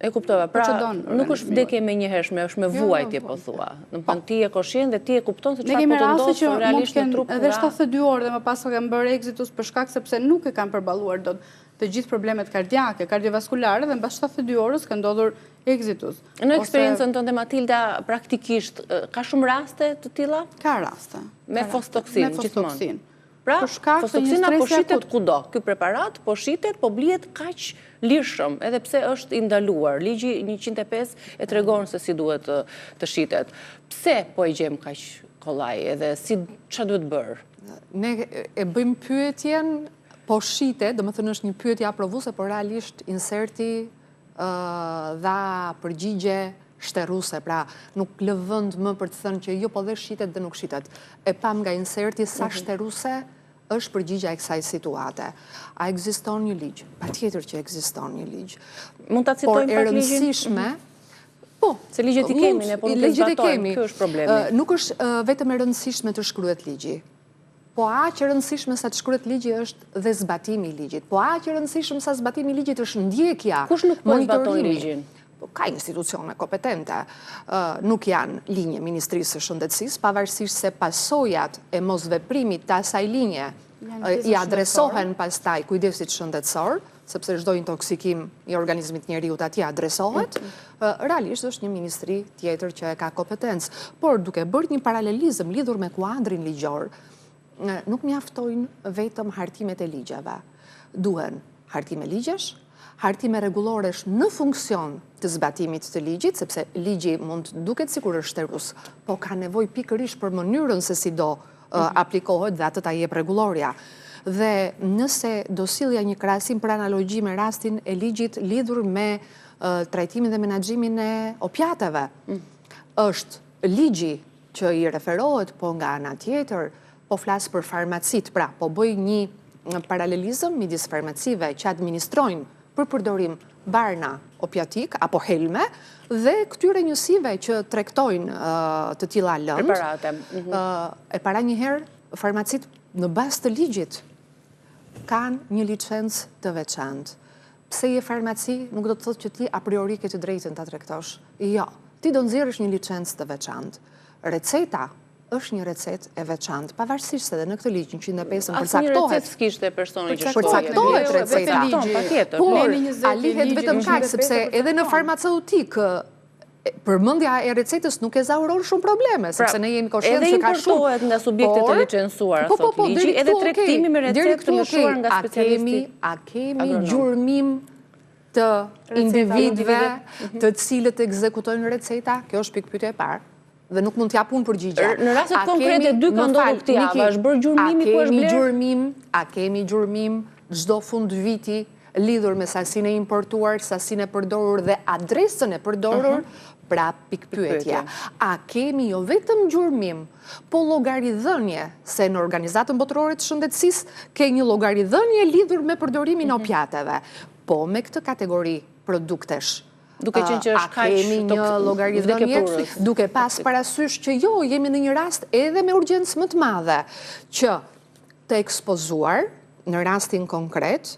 e kuptova, pra nuk është vdekje me njëhershme, është me vuajtje, po thua. Në pënd ti e koshient dhe ti e kupton se çfarë po të ndodhë realisht në trup. Edhe 72 orë dhe më pas kanë bërë exitus për shkak sepse nuk e kanë përballuar dot të gjithë problemet kardiake, kardiovaskulare dhe mbas 72 orës ka ndodhur exitus. Në eksperiencën tënde Matilda, praktikisht ka shumë raste të tilla? Ka raste. Me fosfoksin gjithmonë. Pra, fosfoksina po shitet kudo. Ky preparat po shitet, po blihet kaq lirshëm, edhe pse është i ndaluar. Ligji 105 e tregon se si duhet të shitet. Pse po e gjem kaq kollaj, edhe ç'a duhet bërë? Ne e bëjmë pyetjen, po shitet, domethënë është një pyetje aprovuese, por realisht inserti dha përgjigje shterruese, pra nuk lë vend më për të thënë që jo po dhe shitet dhe nuk shitet. E pam nga inserti sa shterruese është përgjigja e kësaj situate. A ekziston një ligj? Patjetër që ekziston një ligj. Mund ta citojmë pak ligjin? Por e rëndësishme, po, se ligjet i kemi, ne po nuk e zbatojmë, kjo është problemi. Nuk është vetëm e rëndësishme të shkruhet ligji. Po aq e rëndësishme sa të shkruhet ligji është dhe zbatimi i ligjit. Po aq e rëndësishme sa zbatimi i ligjit është ndjekja, kush nuk po zbaton ligjin? Ka institucione kompetente, nuk janë linje Ministrisë së Shëndetësisë, pavarësisht se pasojat e mosveprimit të asaj linje i adresohen pastaj kujdesit shëndetësor, sepse çdo intoksikim i organizmit njeriut atje adresohet, realisht është një ministri tjetër që e ka kompetencë. Por duke bërë një paralelizëm lidhur me kuadrin ligjor, nuk mjaftojnë vetëm hartimet e ligjeve. Duhen hartime ligjesh, hartime rregulloresh në funksion të zbatimit të ligjit, sepse ligji mund duket sikur është shterrues, po ka nevojë pikërisht për mënyrën se si do aplikohet dhe atë ta jep rregulloria. Dhe nëse do sillja një krahasim për analogji me rastin e ligjit lidhur me trajtimin dhe menaxhimin e opiateve, është ligji që i referohet, po nga ana tjetër, po flas për farmacit, pra po bëj një paralelizëm midis farmacive që administrojnë për përdorim barna opiatik apo helme dhe këtyre njësive që tregtojnë të tilla lëndë. Preparate. E para njëherë farmacit në bazë të ligjit kanë një licencë të veçantë. Pse je farmaci nuk do të thotë që ti a priori ke të drejtën ta tregtosh. Jo, ti do nxjerrësh një licencë të veçantë. Receta është një recetë e veçantë, pavarësisht se edhe në këtë ligj 105 përcaktohet. Asnjë recetë s'kishte personi që shkoi. Përcaktohet receta. Patjetër. Por a lihet vetëm kaq sepse edhe në farmaceutik përmendja e recetës nuk e zauron shumë probleme, sepse ne jemi koshient që ka shumë. Edhe importohet nga subjektet e licencuara, thot ligji, edhe tregtimi me recetë të lëshuar nga specialisti. A kemi gjurmim të individëve të cilët ekzekutojnë receta? Kjo është pikpyetja e parë. dhe nuk mund t'jap unë përgjigje. Në rastet konkrete dy ka ndodhur këtë javë, është bërë gjurmimi ku është bler? A kemi gjurmim çdo fund viti lidhur me sasinë e importuar, sasinë e përdorur dhe adresën e përdorur? Pra pikpyetje. A kemi jo vetëm gjurmim, po llogaridhënie, se në Organizatën Botërore të Shëndetësisë ke një llogaridhënie lidhur me përdorimin e opiateve, po me këtë kategori produktesh. Duke qenë që është kaq kemi një llogaridhënie, duke pas parasysh që jo, jemi në një rast edhe me urgjencë më të madhe, që të ekspozuar në rastin konkret,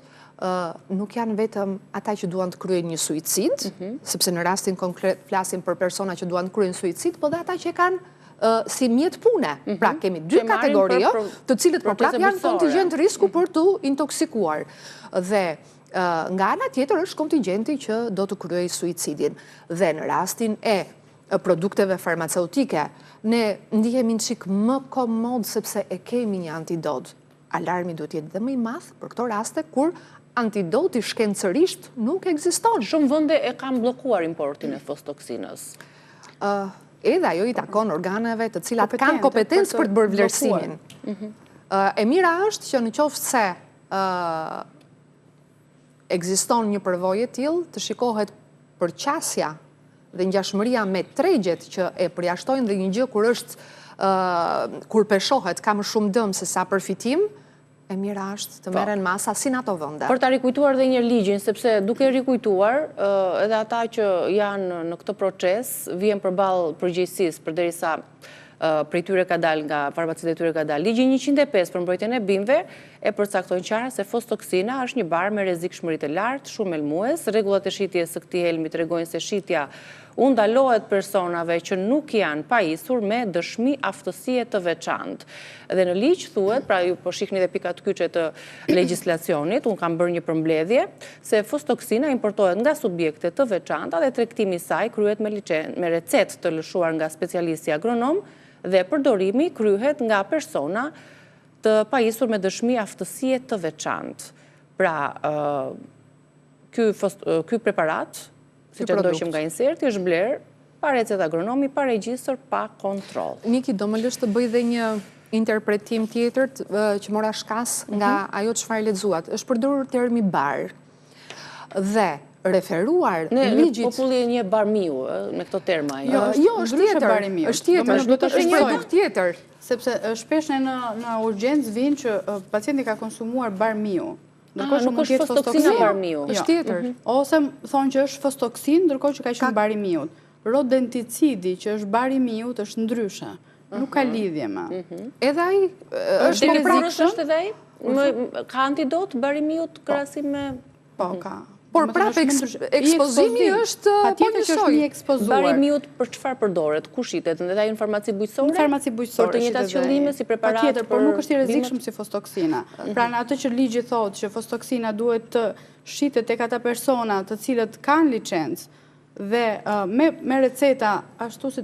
nuk janë vetëm ata që duan të kryejnë një suicid, sepse në rastin konkret flasim për persona që duan të kryejnë suicid, po dhe ata që kanë si mjet pune. Pra kemi dy kategori, të cilët për prap janë kontingjent risku për të intoksikuar. Dhe nga ana tjetër është kontingjenti që do të kryejë suicidin. Dhe në rastin e produkteve farmaceutike, ne ndihemi çik më komod sepse e kemi një antidot. Alarmi duhet jetë dhe më i madh për këto raste kur antidoti shkencërisht nuk ekziston. Shumë vende e kanë bllokuar importin e fostoksinës. Edhe ajo i takon organeve të cilat kanë kompetencë për të bërë vlerësimin. E mira është që në qoftë se ekziston një përvojë e tillë, të shikohet përqasja dhe ngjashmëria me tregjet që e përjashtojnë dhe një gjë kur është kur peshohet ka më shumë dëm se sa përfitim, e mira është të merren masa si në ato vende. Për ta rikujtuar dhe një ligjin, sepse duke rikujtuar, edhe ata që janë në këtë proces, vjen përballë përgjegjësisë përderisa prej tyre ka dalë nga farmacitë e tyre ka dalë. Ligji 105 për mbrojtjen e bimëve e përcakton qartë se fostoksina është një barë me rrezikshmëri të lartë, shumë elmues. Rregullat e shitjes së këtij helmi tregojnë se shitja u ndalohet personave që nuk janë pajisur me dëshmi aftësie të veçantë. Dhe në ligj thuhet, pra ju po shihni dhe pikat kyçe të legjislacionit, unë kam bërë një përmbledhje, se fostoksina importohet nga subjekte të veçanta dhe tregtimi i saj kryhet me recetë të lëshuar nga specialisti agronom dhe përdorimi kryhet nga persona të pajisur me dëshmi aftësie të veçantë. Pra, ky preparat, si që ndoqëm nga inserti, është blerë pa recetë agronomi, pa regjistër, pa kontroll. Niki, do më lësh të bëj dhe një interpretim tjetër që mora shkas nga ajo çfarë lexuat. Është përdorur termi bar dhe referuar ligjit. Ne populli e një barmiu me këto terma. Jo, është tjetër. Është tjetër, është produkt tjetër. Sepse shpesh në urgjencë vinë që pacienti ka konsumuar barmiu. Nuk është fostoksina barmiu. Është tjetër. Ose thonë që është fostoksin, ndërkohë që ka qenë barimiut. Rodenticidi që është barimiut është ndryshe. Nuk ka lidhje me. Edhe ai është rrezikshëm edhe ai? Ka antidot barimiut krahasim me Po, ka. Por prapë ekspozimi është patjetër që është një ekspozuar. Barimiut për çfarë përdoret? Ku shitet? Ndaj në farmaci bujqësore? Në farmaci bujqësore. Për të njëjtat qëllime si preparat. Patjetër, por nuk është i rrezikshëm si fostoksina. Pra në atë që ligji thotë që fostoksina duhet të shitet tek ata persona të cilët kanë licencë dhe me receta ashtu si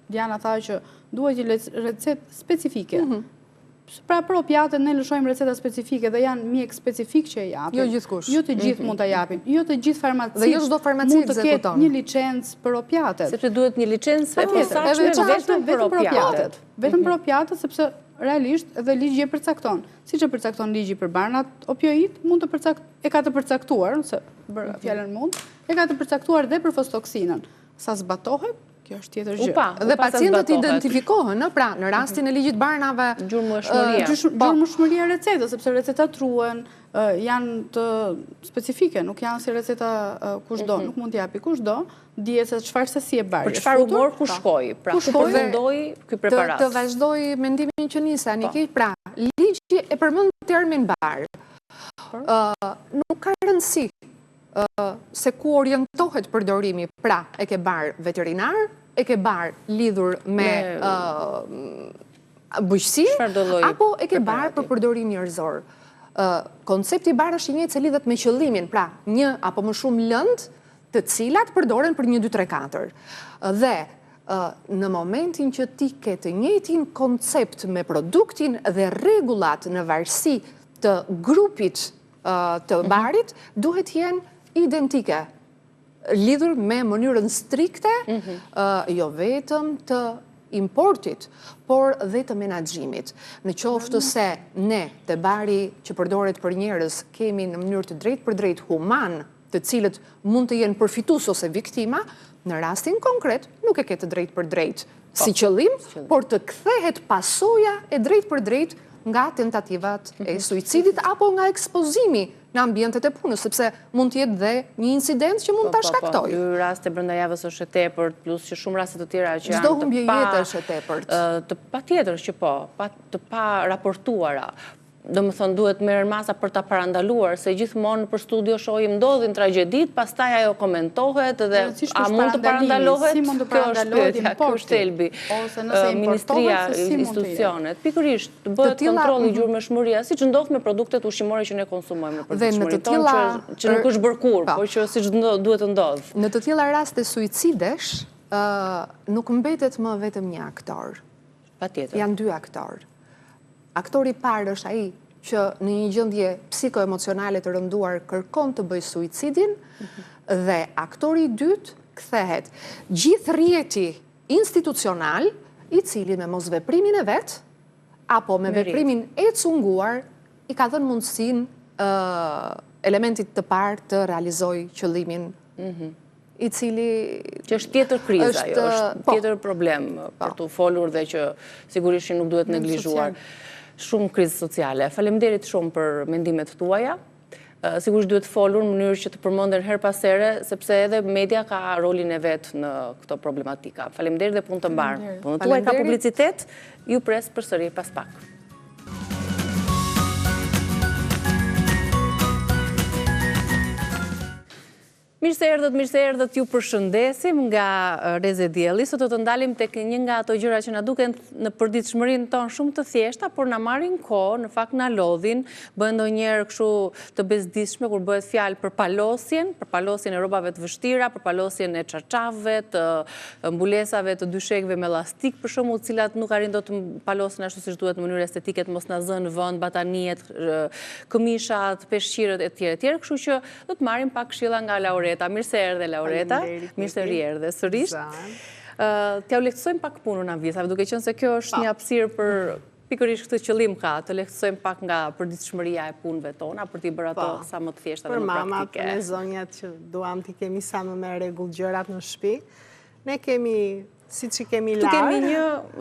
Diana tha që duhet një recetë specifike. Pra për opiatët ne lëshojmë receta specifike dhe janë mjek specifik që e japin. Jo gjithkush. Jo të gjithë mund të japin. Jo të gjithë farmacit dhe jo çdo farmaci mund të ketë një licencë për opiatët. Sepse duhet një licencë e posaçme vetëm për opiatët. Vetëm për opiatët, sepse realisht edhe ligji e përcakton. Siç e përcakton ligji për barnat opioid, e ka të përcaktuar, se bërë fjalën mund, e ka të përcaktuar dhe për fostoksinën. Sa zbatohet, kjo është tjetër gjë. Dhe pacientët identifikohen, pra në rastin e ligjit barnave, gjurmëshmëria recetës, sepse recetat truhen, janë të specifike, nuk janë si receta kushdo, nuk mund t'japi kushdo, dihet se çfarë sasi e barë. Për çfarë humor ku shkoi? Pra ku përfundoi ky preparat? Të vazhdoi mendimin që nisa, Niki, pra ligji e përmend termin bar. Nuk ka rëndësi se ku orientohet përdorimi, pra e ke bar veterinar, e ke bar lidhur me bujqësi, apo e ke bar për përdorim njerëzor. Koncepti bar është i njëjtë se lidhet me qëllimin, pra një apo më shumë lëndë të cilat përdoren për 1, 2, 3, 4. Dhe në momentin që ti ke të njëjtin koncept me produktin dhe rregullat në varësi të grupit të barit, duhet jenë identike. lidhur me mënyrën strikte, jo vetëm të importit, por dhe të menaxhimit. Në qoftë se ne te bari që përdoret për njerëz kemi në mënyrë të drejtë për drejtë human, të cilët mund të jenë përfitues ose viktima, në rastin konkret nuk e ke të drejtë për drejtë si qëllim, por të kthehet pasoja e drejtë për drejtë nga tentativat e suicidit apo nga ekspozimi në ambientet e punës, sepse mund të jetë dhe një incident që mund ta shkaktojë. Ky rast e brenda javës është e tepërt, plus që shumë raste të tjera që çdo humbje jete është e tepërt. Të patjetër që të pa raportuara. Domethënë duhet merren masa për ta parandaluar, se gjithmonë për studio shohim ndodhin tragjedit, pastaj ajo komentohet dhe a mund të parandalohet? Si mund të parandalohet importi? Thelbi. Ose nëse Ministria, importohet, si mund të institucionet, pikërisht të bëhet kontrolli i gjurmëshmëria, siç ndodh me produktet ushqimore që ne konsumojmë në përditshmërinë tonë, që nuk është bërkur, por që siç duhet të ndodh. Në të tilla raste suicidesh, nuk mbetet më vetëm një aktor. Patjetër. Janë dy aktor. Aktori i parë është ai që në një gjendje psikoemocionale të rënduar kërkon të bëjë suicidin dhe aktori i dytë kthehet gjithë rrjeti institucional i cili me mosveprimin e vet apo me veprimin e cunguar i ka dhënë mundësinë elementit të parë të realizojë qëllimin i cili që është tjetër kriza, është tjetër problem për të folur dhe që sigurisht nuk duhet neglizhuar. Shumë krizë sociale. Faleminderit shumë për mendimet tuaja. Sigurisht duhet folur në mënyrë që të përmenden her pas here, sepse edhe media ka rolin e vet në këto problematika. Faleminderit dhe punë të mbarë. Punë tuaj ka publicitet, ju pres përsëri pas pak. Mirë se erdhët, ju përshëndesim nga Reze Dielli. Sot do të ndalim tek një nga ato gjëra që na duken në përditshmërinë tonë shumë të thjeshta, por na marrin kohë, në fakt na lodhin, bëhen ndonjëherë kështu të bezdisshme kur bëhet fjalë për palosjen e rrobave të vështira, për palosjen e çarçafëve, të mbulesave të dyshekëve me ellastik, për shembull, të cilat nuk arrin dot të palosen ashtu siç duhet në mënyrë estetike, të mos na zënë vend bataniet, këmishat, peshqirët etj. Kështu që do të marrim pak këshilla nga Laureta. Mirë se erdhe, Laureta. Mirë se rierdhe sërish. T'ja u lehtësojmë pak punën Avisa, duke qenë se kjo është një hapësirë për pikërisht këtë qëllim ka, të lehtësojmë pak nga përditshmëria e punëve tona, për t'i bërë ato sa më të thjeshta dhe më praktike. Për mamat, për me zonjat që duam t'i kemi sa më me rregull gjërat në shtëpi, ne kemi, si që kemi larë...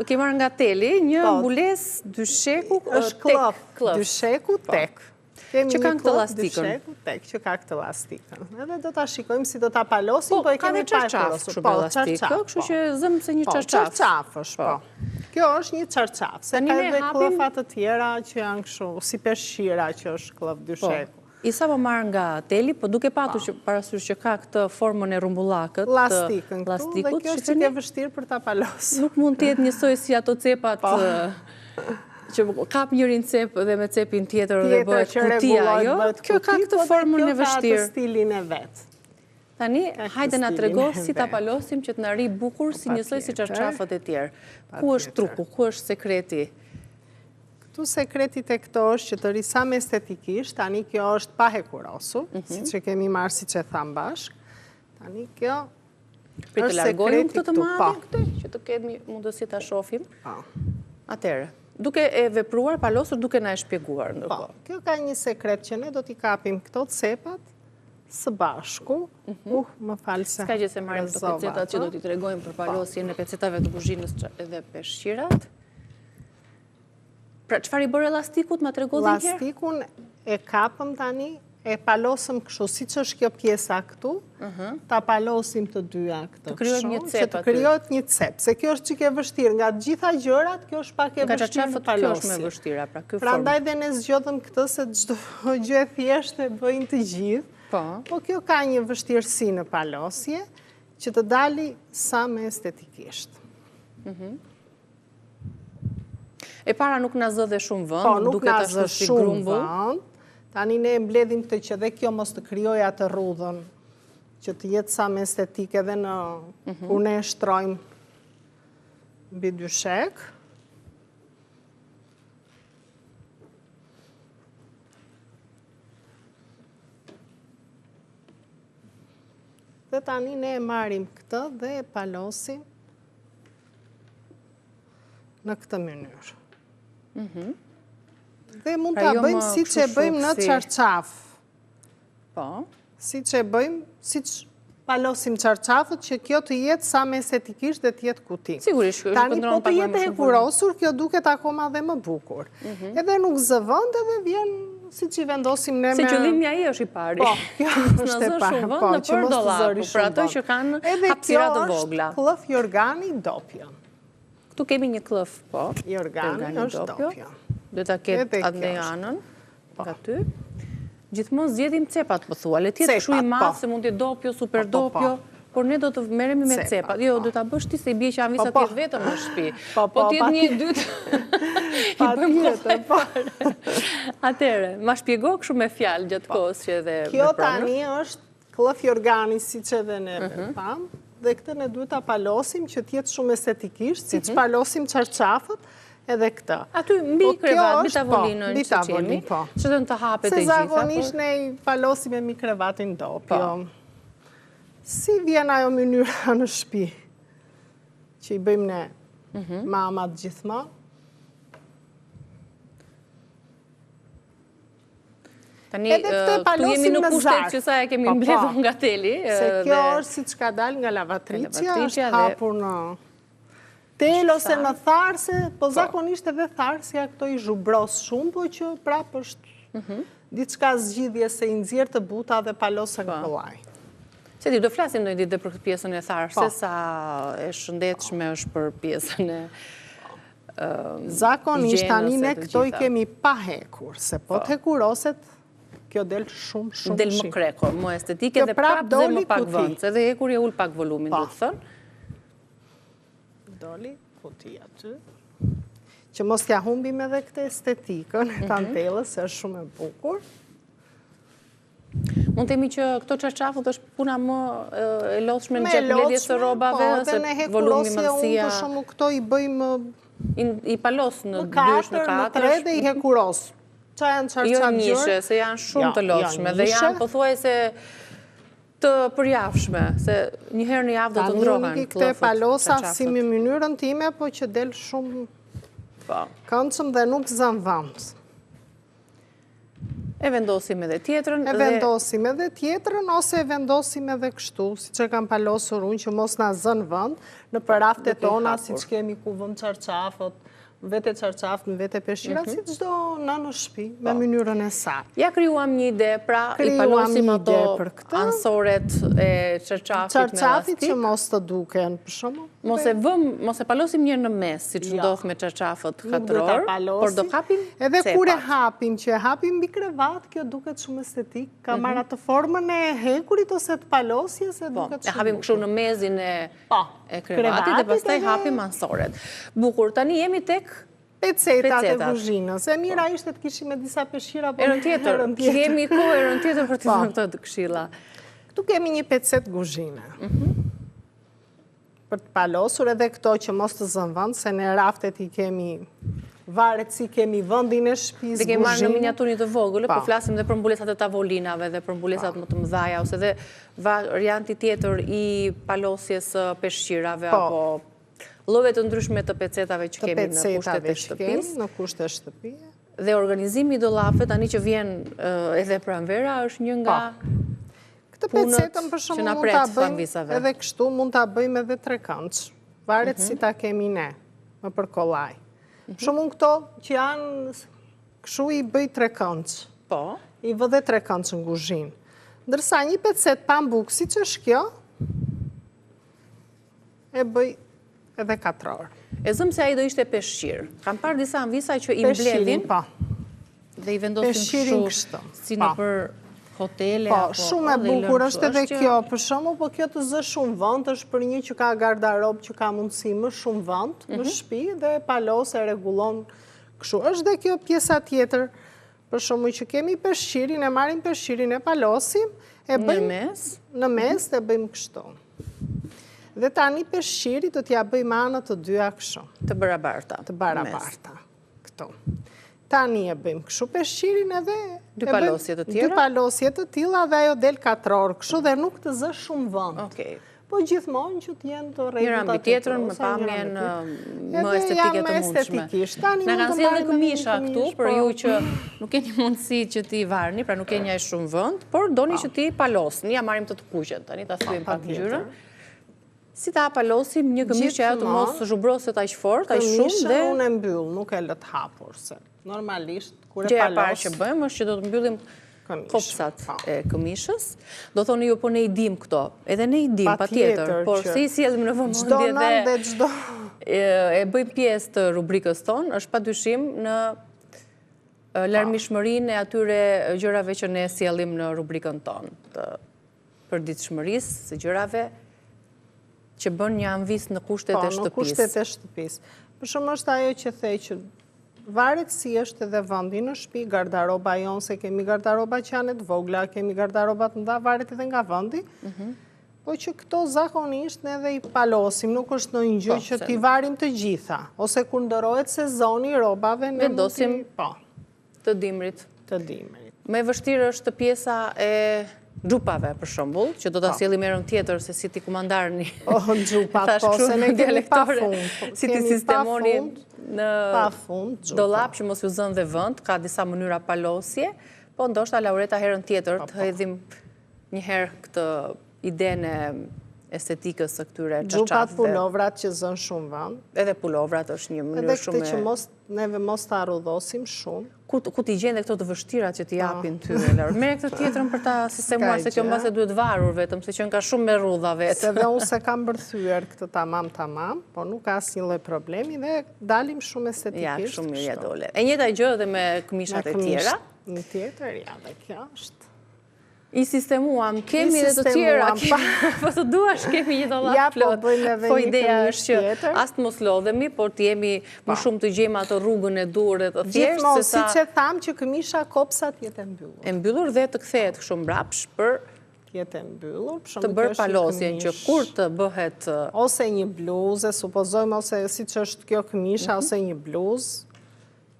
Kemi marrë nga teli, një mbules dysheku tek. Dysheku tek. Që kanë këtë lastikën. Që ka këtë lastikën. Edhe do ta shikojmë si do ta palosim, po e kemi pa e përosur. Po, çarçaf, kështu që zëmë se një çarçaf. Çarçaf është, po. Kjo është një çarçaf, se ka edhe kllofa të tjera që janë kështu, si peshqira që është kllof dysheku. I sa po marrë nga teli, po duke patur që parasysh që ka këtë formën e rumbullakët, lastikën këtu, dhe kjo është që ke vështirë për ta palosur. Nuk mund të jetë njësoj si ato cepat që kap njërin cep dhe me cepin tjetër dhe bëhet kutia, jo? Kjo ka këtë formën e vështirë. Kjo ka të stilin e vetë. Tani, hajde na trego si ta palosim që të na ri bukur si njësoj si çarçafët e tjerë. Ku është truku, ku është sekreti? Këtu sekreti te këto është që të ri sa më estetikisht, tani kjo është pa hekurosur, siç e kemi marrë siç e tham bashk. Tani kjo është sekreti këtu të marrim që të kemi mundësi ta shohim. Atëherë, duke e vepruar palosur, duke na e shpjeguar ndërkohë. Po, kjo ka një sekret që ne do t'i kapim këto cepat së bashku. Më falë se s'ka gjë se marrim këto pecetat që do t'i tregojmë për palosjen e pecetave të kuzhinës dhe peshqirat. Pra, çfarë i bëre elastikut, ma trego dhe njëherë? Elastikun e kapëm tani, e palosëm kështu, si që është kjo pjesa këtu, ta palosim të dyja këtë. Të kryojt një cep aty. Të kryojt një cep, se kjo është që ke vështirë. Nga gjitha gjërat, kjo është pak e vështirë në palosje. Kjo është me vështira, pra kjo formë. Pra ndaj dhe ne zgjodhëm këtë, se çdo gjë e thjeshtë e bëjnë të gjithë. Po kjo ka një vështirësi në palosje, që të dali sa më estetikisht. E para nuk na zë dhe shumë vënd, duke të ashtu si grumbull. Tani ne mbledhim këtë që dhe kjo mos të kryoj atë rrudhën, që të jetë sa më estetike dhe në kur ne shtrojmë mbi dyshek. Dhe tani ne e marrim këtë dhe e palosim në këtë mënyrë. Dhe mund ta bëjmë siç e bëjmë në çarçaf. Po. Siç e bëjmë, siç palosim çarçafët që kjo të jetë sa më estetikisht dhe të jetë kuti. Sigurisht, tani po të jetë e kurosur, kjo duket akoma dhe më bukur. Edhe nuk zëvend edhe vjen siç i vendosim ne me... Se qëllimi ai është i pari. Po, kjo është e pari. Po, që mos të zëri shumë vend. Për ato që kanë hapësira të vogla. Edhe kjo është klëf jorgani dopjo. Ktu kemi një klëf, po. Jorgani është dopjo. Do ta ketë atë në anën, nga ty. Gjithmonë zgjedhim cepat, po thua, le të jetë kështu i madh se mund të jetë dopjo, super dopjo, por ne do të merremi me cepat. Jo, do ta bësh ti se i bie që avisa të jetë vetëm në shtëpi. Po të jetë një dytë. I bëjmë kohë. Atëre, ma shpjego kështu me fjalë gjatë kohës që edhe kjo tani është klëf jorgani siç edhe ne pam, dhe këtë ne duhet ta palosim që të jetë shumë estetikisht, siç palosim çarçafët. Edhe këtë. Aty mbi krevat, mbi tavolinën që qemi, që të në të hapet e gjitha. Se zakonisht ne i palosim e mbi krevatin dopjo. Si vjen ajo mënyra në shtëpi që i bëjmë ne mamat gjithmonë? Tani, tu jemi në kushtet që sa e kemi mbledhur nga teli. Se kjo është siç ka dalë nga lavatricia, është hapur në... tel ose në tharse, po zakonisht edhe tharsja këto i zhubros shumë, po që prapë është diçka zgjidhje se i nxjerr të buta dhe palosën kollaj. Se ti do flasim ndonjë ditë për pjesën e tharse, sa e shëndetshme është për pjesën e zakonisht tani ne këto i kemi pa hekur, se po të hekuroset kjo del shumë shumë. Del më krekur, më estetike dhe prapë dhe më pak vend, se edhe hekurja ul pak volumin, do të thënë. Doli, kuti aty, që mos t'ja humbim edhe këtë estetikën e tantelës, se është shumë e bukur. Mund temi që këto çarçafët është puna më e lodhshme në gjatë mbledhjes së rrobave, se volumi madhësia... Për shumë këto i bëjmë... I palos në 2, në 4... Në 3 dhe i hekuros. Qa janë çarçaf gjërë? Jo njëshe, se janë shumë të lodhshme dhe janë pothuajse të përjavshme, se njëherë në javë do të ndrohen. Tani këte palosa si me mënyrën time, po që del shumë këndshëm dhe nuk zën vend. E vendosim edhe tjetrën. E vendosim edhe tjetrën, ose e vendosim edhe kështu, si që kam palosur unë, që mos na zën vend, në përraftet tona, si që kemi ku vëm çarçafët, vete çarçafët, në vete peshqirat, si çdo në shtëpi, me mënyrën e saj. Ja krijuam një ide, pra i palosim ato ansoret e çarçafit me elastik. Çarçafit që mos të duken, për shembull. Mos e palosim një në mes, siç ndodh me çarçafët katror, por do hapim cepat. Edhe kur e hapim, që e hapim mbi krevat, kjo duket shumë estetik, ka marrë atë formën e hekurit ose të palosjes, e duket shumë. E hapim kështu në mezin e krevatit dhe pastaj hapim ansoret. Bukur, tani jemi tek pecetat e kuzhinës. E mira ishte të kishim me disa peshqira, herën tjetër. Kemi kohë herën tjetër për të thënë këto këshilla. Këtu kemi një pecet kuzhine. Për të palosur edhe këto që mos të zën vend, se në raftet i kemi varet si kemi vendin e shtëpisë. Dhe kemi marrë në miniaturin të vogël, po flasim dhe për mbulesat e tavolinave dhe për mbulesat më të mëdhaja, ose dhe varianti tjetër i palosjes peshqirave apo lloje të ndryshme të pecetave që kemi në kushtet e shtëpisë. Në kushtet e shtëpisë. Dhe organizimi i dollapëve tani që vjen edhe pranvera është një nga këtë pecetën për shumë mund ta bëjmë edhe kështu, mund ta bëjmë edhe trekëndsh. Varet si ta kemi ne, më për kollaj. Shumë mund këto që janë kështu i bëj trekëndsh. Po. I vë dhe trekëndsh në kuzhinë. Ndërsa një pecet pambuk, si që është kjo, e bëj edhe 4 orë. E zëm se ai do ishte peshqir. Kam parë disa anvisa që i mbledhin dhe i vendosin kështu, si në për hotele apo... Po, shumë e bukur është edhe kjo, për shembull, po kjo të zë shumë vend, është për një që ka gardarob, që ka mundësi më shumë vend në shtëpi dhe palos e rregullon kështu. Është dhe kjo pjesa tjetër, për shembull që kemi peshqirin, e marrim peshqirin e palosim, e bëjmë në mes dhe bëjmë kështu. Dhe tani peshqirit do t'ja bëjmë anët të dyja kështu. Të barabarta. Të barabarta. Këtu. Tani e bëjmë kështu peshqirin edhe... Dy palosje të tjera? Dy palosje të tilla dhe ajo del 4 orë kështu dhe nuk të zë shumë vënd. Okej. Po gjithmonë që t'jenë të rregullat. Njëra mbi tjetrën me pamjen më estetike të mundshme. Na kanë sjellë dhe këmisha këtu, për ju që nuk keni mundësi që ti varni, pra nuk keni aq shumë vend, por doni që ti palosni, ja marrim të kuqen, tani ta thyejmë pak ngjyrën. Si ta palosim një këmishë që ajo të mos zhubroset aq fort, aq shumë dhe unë e mbyll, nuk e lë të hapur se normalisht kur e gjëja palos. e parë që bëjmë është që do të mbyllim kopsat e këmishës. Do thoni ju po ne i dim këto. Edhe ne i dim patjetër, por se i sjellim në vëmendje dhe e bëjmë pjesë të rubrikës tonë, është padyshim në larmishmërinë e atyre gjërave që ne sjellim në rubrikën tonë, të përditshmërisë, së gjërave që bën një anvis në kushtet e shtëpisë. Në kushtet e shtëpisë. Për shumë është ajo që thej që varet si është edhe vendi në shtëpi, gardaroba jonë, se kemi gardaroba që janë të vogla, kemi gardaroba të nda, varet edhe nga vendi, po që këto zakonisht ne edhe i palosim, nuk është në një gjë që t'i varim të gjitha, ose kur ndërohet sezoni robave, ne vendosim të dimrit. Të dimrit. Me vështirë është pjesa e gjupave, për shembull, që do ta sjellim herën tjetër se si ti kumandarni. Gjupat, po, se ne kemi pa fund. Si ti sistemoni në dollap që mos ju zën dhe vend, ka disa mënyra palosje, po ndoshta Laureta herën tjetër të hedhim një herë këtë idenë e estetikës së këtyre çarçafëve. Gjupat, pulovrat që zën shumë vend. Edhe pulovrat është një mënyrë shumë edhe këtë që neve mos të arrudhosim shumë. Ku t'i gjende këto të vështirat që t'i japin ty, Laur? Merë këtë tjetrën për ta sistemuar, se kjo mbase duhet varur vetëm, se që nga shumë me rrudha vetë. Se dhe unë se kam bërthyër këtë tamam, po nuk ka asnjë lloj problemi dhe dalim shumë estetikisht. Ja, shumë mirë ja dole. E njëjta gjë edhe me këmishat e tjera. Një tjetër, ja, dhe kjo është. I sistemuam, kemi dhe të tjera, po të duash kemi një dollap plot. Po ideja është që as të mos lodhemi, por të jemi më shumë të gjejmë ato rrugën e durë të thjeshtë. Gjithmonë, si që thamë që këmisha kopsat jetë e mbyllur. E mbyllur dhe të kthehet shumë mbrapsh për jetë e mbyllur. Të bërë palosjen që kur të bëhet... Ose një bluzë, supozojmë, ose si që është kjo këmisha, ose një bluzë,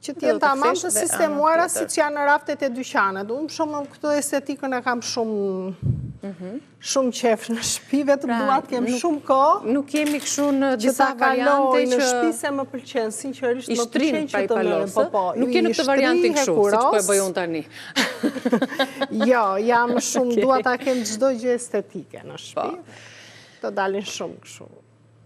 që t'jenë tamam të sistemuara si që janë në raftet e dyqanet. Unë shumë këto estetikën e kam shumë qef në shtëpi, vetëm duat kem shumë kohë. Nuk kemi këshu në disa variante që... Në shtëpi se më pëlqenë, sinqerisht më pëlqenë që të mërë. Nuk kemi këtë variantin këshu, si që po e bëjon tani. Jo, jam shumë, duat a kem gjdo gjë estetike në shtëpi. Të dalin shumë këshu.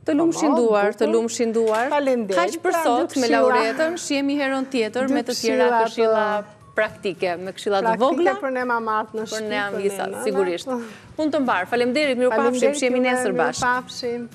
Të lumë shinduar. Kaq për sot me Lauretën, shihemi herën tjetër me të tjera këshilla praktike, me këshilla të vogla. Praktike për ne mamat në shtëpi. Për ne anvisat, sigurisht. Unë të mbarë, faleminderit, mirupafshim, shihemi nesër bashkë. Mirupafshim.